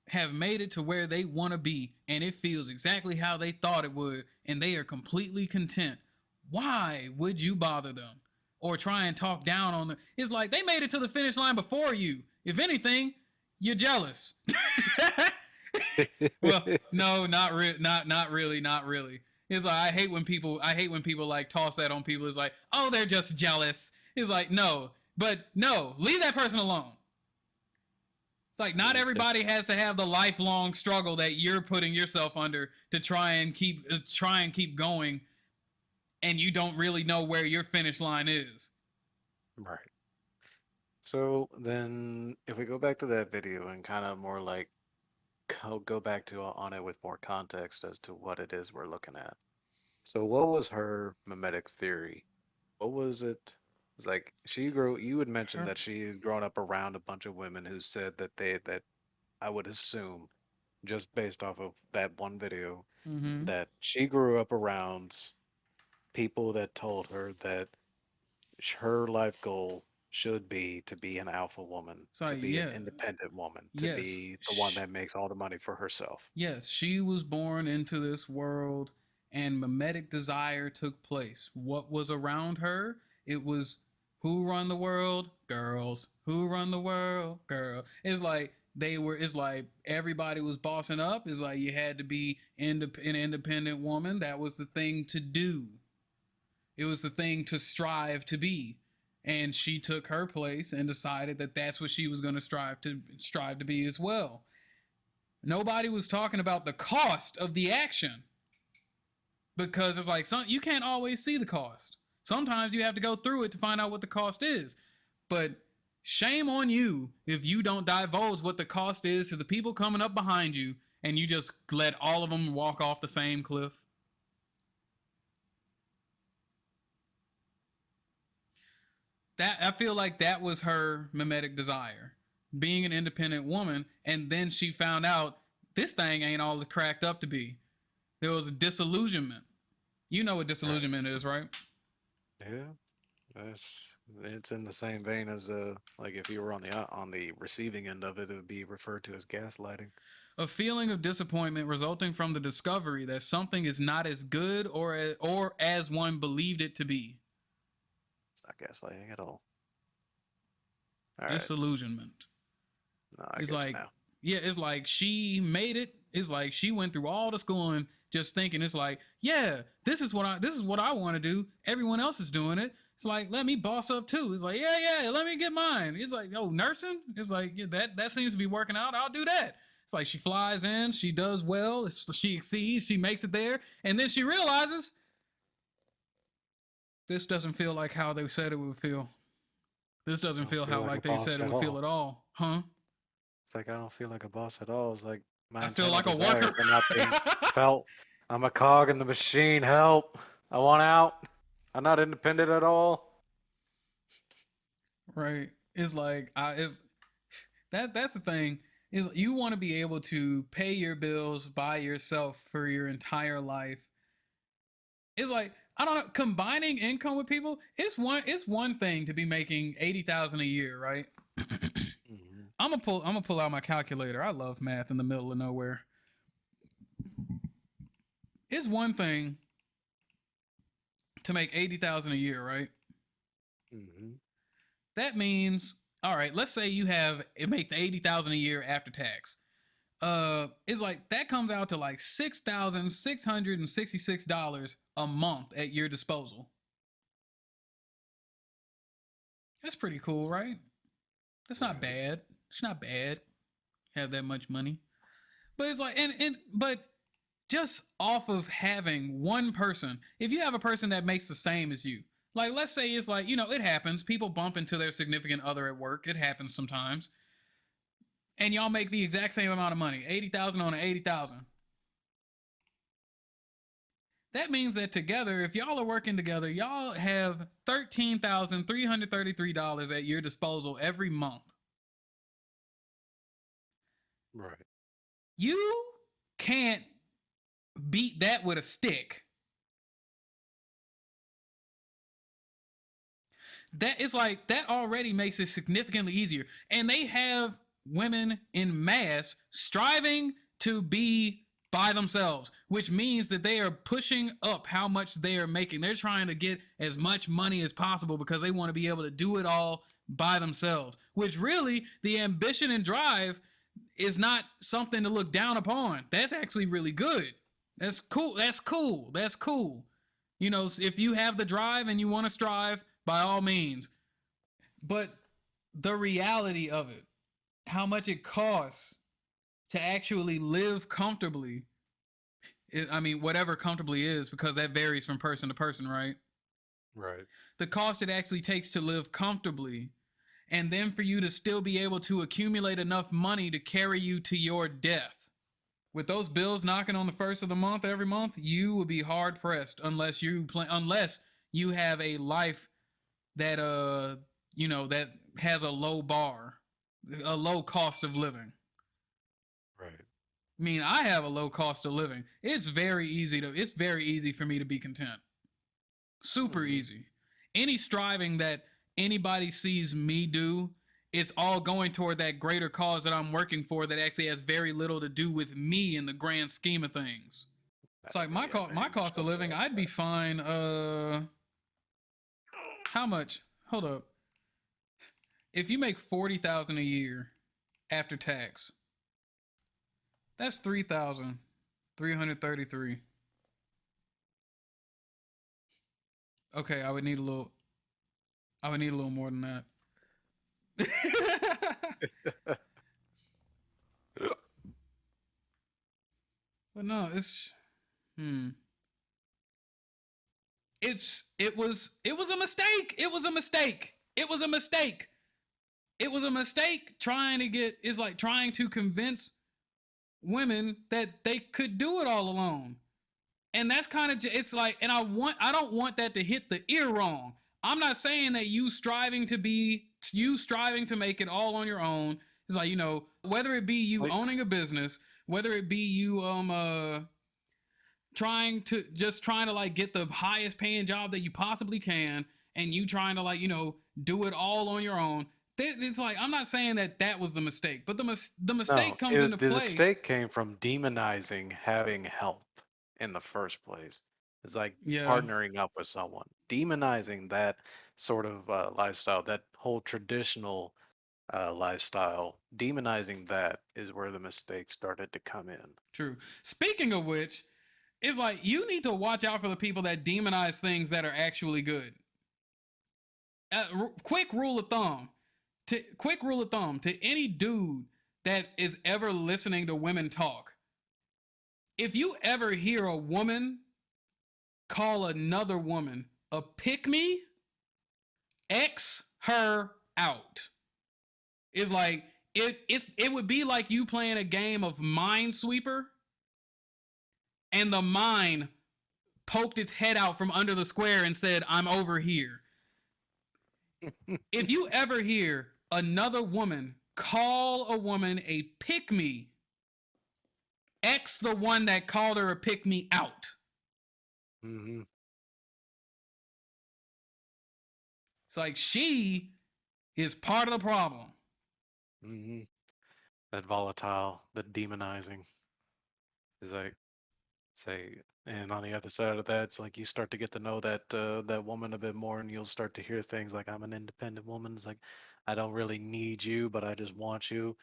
A: have made it to where they want to be and it feels exactly how they thought it would and they are completely content, why would you bother them or try and talk down on them? It's like they made it to the finish line before you. If anything, you're jealous. Well, no, not really. It's like I hate when people like toss that on people. It's like, oh, they're just jealous. It's like, no, leave that person alone. It's like not everybody has to have the lifelong struggle that you're putting yourself under to try and keep going, and you don't really know where your finish line is.
B: Right. So then, if we go back to that video and kind of more like go back to on it with more context as to what it is we're looking at. So, what was her mimetic theory? What was it? It's like you had mentioned that she had grown up around a bunch of women who said that I would assume, just based off of that one video, that she grew up around people that told her that her life goal should be to be an alpha woman, to be an independent woman, to be the one that makes all the money for herself.
A: Yes, she was born into this world and mimetic desire took place. What was around her? It was who run the world? Girls. Who run the world? Girl. It's like everybody was bossing up. It's like you had to be an independent woman. That was the thing to do. It was the thing to strive to be. And she took her place and decided that that's what she was going to strive to be as well. Nobody was talking about the cost of the action because it's like you can't always see the cost. Sometimes you have to go through it to find out what the cost is. But shame on you if you don't divulge what the cost is to the people coming up behind you and you just let all of them walk off the same cliff? That, I feel like that was her mimetic desire, being an independent woman, and then she found out this thing ain't all it's cracked up to be. There was a disillusionment. You know what disillusionment is, right?
B: Yeah, it's in the same vein as like if you were on the receiving end of it, it would be referred to as gaslighting.
A: A feeling of disappointment resulting from the discovery that something is not as good or as one believed it to be.
B: It's not gaslighting at all. All right.
A: Disillusionment.
B: No, I
A: It's
B: get you
A: like,
B: now.
A: yeah, it's like she made it. It's like she went through all the schooling just thinking it's like, yeah, this is what I want to do. Everyone else is doing it. It's like, let me boss up too. It's like, yeah, let me get mine. It's like, oh, nursing? It's like, yeah, that seems to be working out. I'll do that. It's like she flies in, she does well, she exceeds, she makes it there, and then she realizes this doesn't feel like how they said it would feel. This doesn't
B: Don't
A: feel
B: feel
A: how
B: like
A: like
B: a
A: they
B: boss
A: said it
B: at
A: would feel
B: all.
A: at all. Huh?
B: It's like I don't feel like a boss at all. It's like my
A: I feel
B: internal
A: like a
B: desires
A: worker.
B: are not being felt. I'm a cog in the machine. Help! I want out. I'm not independent at all.
A: Right. It's like that's the thing. Is you want to be able to pay your bills by yourself for your entire life. It's like, I don't know, combining income with people, it's one thing to be making 80,000 a year, right?
B: Mhm.
A: I'm gonna pull out my calculator. I love math in the middle of nowhere. It's one thing to make 80,000 a year, right?
B: Mhm.
A: That means, all right, let's say you make the 80,000 a year after tax. It's like that comes out to like $6,666 a month at your disposal. That's pretty cool, right? That's not
B: Right.
A: bad. It's not bad. Have that much money. But it's like, but just off of having one person, if you have a person that makes the same as you, like let's say it's like, it happens. People bump into their significant other at work. It happens sometimes. And y'all make the exact same amount of money, 80,000 on 80,000. That means that together, if y'all are working together, y'all have $13,333 at your disposal every month.
B: Right.
A: You can't beat that with a stick. That is like, that already makes it significantly easier. And they have women in mass striving to be by themselves, which means that they are pushing up how much they are making. They're trying to get as much money as possible because they want to be able to do it all by themselves, which really the ambition and drive is not something to look down upon. That's actually really good. That's cool. That's cool. That's cool. If you have the drive and you want to strive, by all means. But the reality of it, how much it costs to actually live comfortably, whatever comfortably is, because that varies from person to person, right?
B: Right.
A: The cost it actually takes to live comfortably, and then for you to still be able to accumulate enough money to carry you to your death. With those bills knocking on the first of the month every month, you will be hard pressed unless you have a life that that has a low bar, a low cost of living.
B: Right.
A: I mean, I have a low cost of living. It's very easy for me to be content. Super easy. Any striving that anybody sees me do, it's all going toward that greater cause that I'm working for that actually has very little to do with me in the grand scheme of things. It's like my cost of living, I'd be fine. How much? Hold up. If you make 40,000 a year after tax, that's 3,333. Okay, I would need a little more than that. But no, it was a mistake. It was a mistake. It was a mistake. It was a mistake trying to convince women that they could do it all alone. And that's kind of, it's like, and I don't want that to hit the ear wrong. I'm not saying that you striving to make it all on your own. It's like, you know, whether it be you owning a business, whether it be you trying to like get the highest paying job that you possibly can, and you trying to like, you know, do it all on your own. It's like, I'm not saying that was the mistake, but the mistake comes into play.
B: The mistake came from demonizing having help in the first place. It's like partnering up with someone, demonizing that sort of lifestyle, that whole traditional lifestyle, demonizing that is where the mistake started to come in.
A: True. Speaking of which, it's like, you need to watch out for the people that demonize things that are actually good. Quick rule of thumb to any dude that is ever listening to women talk. If you ever hear a woman call another woman a pick-me, X her out. It's like, it would be like you playing a game of Minesweeper, and the mine poked its head out from under the square and said, I'm over here. If you ever hear another woman call a woman a pick-me, X the one that called her a pick-me out.
B: Mm-hmm.
A: It's like, she is part of the problem.
B: Mm-hmm. That volatile, that demonizing is like, say, and on the other side of that, it's like you start to get to know that woman a bit more, and you'll start to hear things like, I'm an independent woman. It's like, I don't really need you, but I just want you.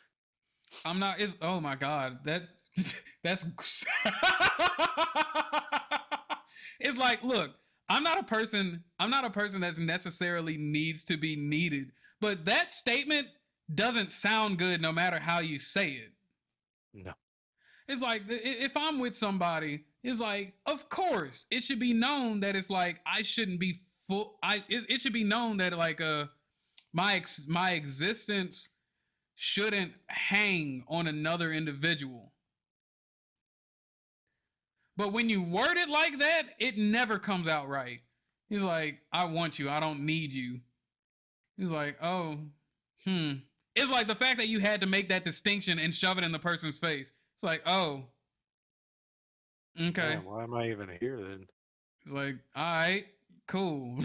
A: I'm not, it's, oh my God, that's it's like, look, I'm not a person that's necessarily needs to be needed, but that statement doesn't sound good no matter how you say it.
B: No.
A: It's like, if I'm with somebody, it's like, of course, it should be known that it's like, I shouldn't be it should be known that like, my existence shouldn't hang on another individual. But when you word it like that, it never comes out right. He's like, I want you, I don't need you. He's like, oh, It's like the fact that you had to make that distinction and shove it in the person's face. It's like, oh, okay.
B: Man, why am I even here then?
A: It's like, all right, cool.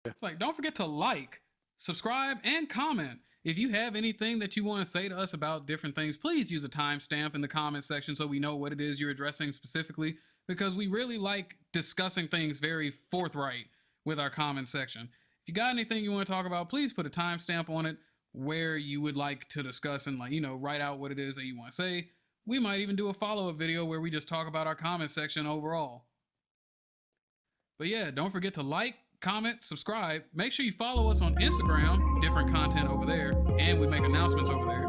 A: It's like, don't forget to like, subscribe, and comment. If you have anything that you want to say to us about different things, please use a timestamp in the comment section so we know what it is you're addressing specifically, because we really like discussing things very forthright with our comment section. If you got anything you want to talk about, please put a timestamp on it where you would like to discuss and, like, you know, write out what it is that you want to say. We might even do a follow-up video where we just talk about our comment section overall. But yeah, don't forget to like, comment, subscribe. Make sure you follow us on Instagram, different content over there, and we make announcements over there.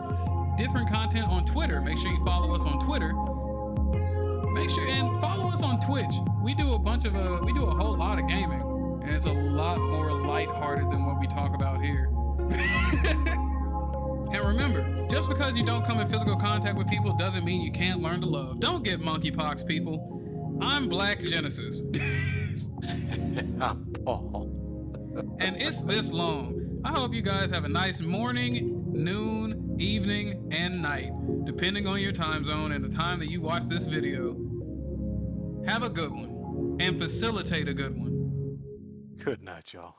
A: Different content on Twitter. Make sure you follow us on Twitter. Make sure and follow us on Twitch. We do a whole lot of gaming, and it's a lot more lighthearted than what we talk about here. And remember, just because you don't come in physical contact with people doesn't mean you can't learn to love. Don't get monkeypox, people. I'm Black Genesis.
B: I'm Paul.
A: And it's this long. I hope you guys have a nice morning, noon, evening, and night, depending on your time zone and the time that you watch this video. Have a good one, and facilitate a good one.
B: Good night, y'all.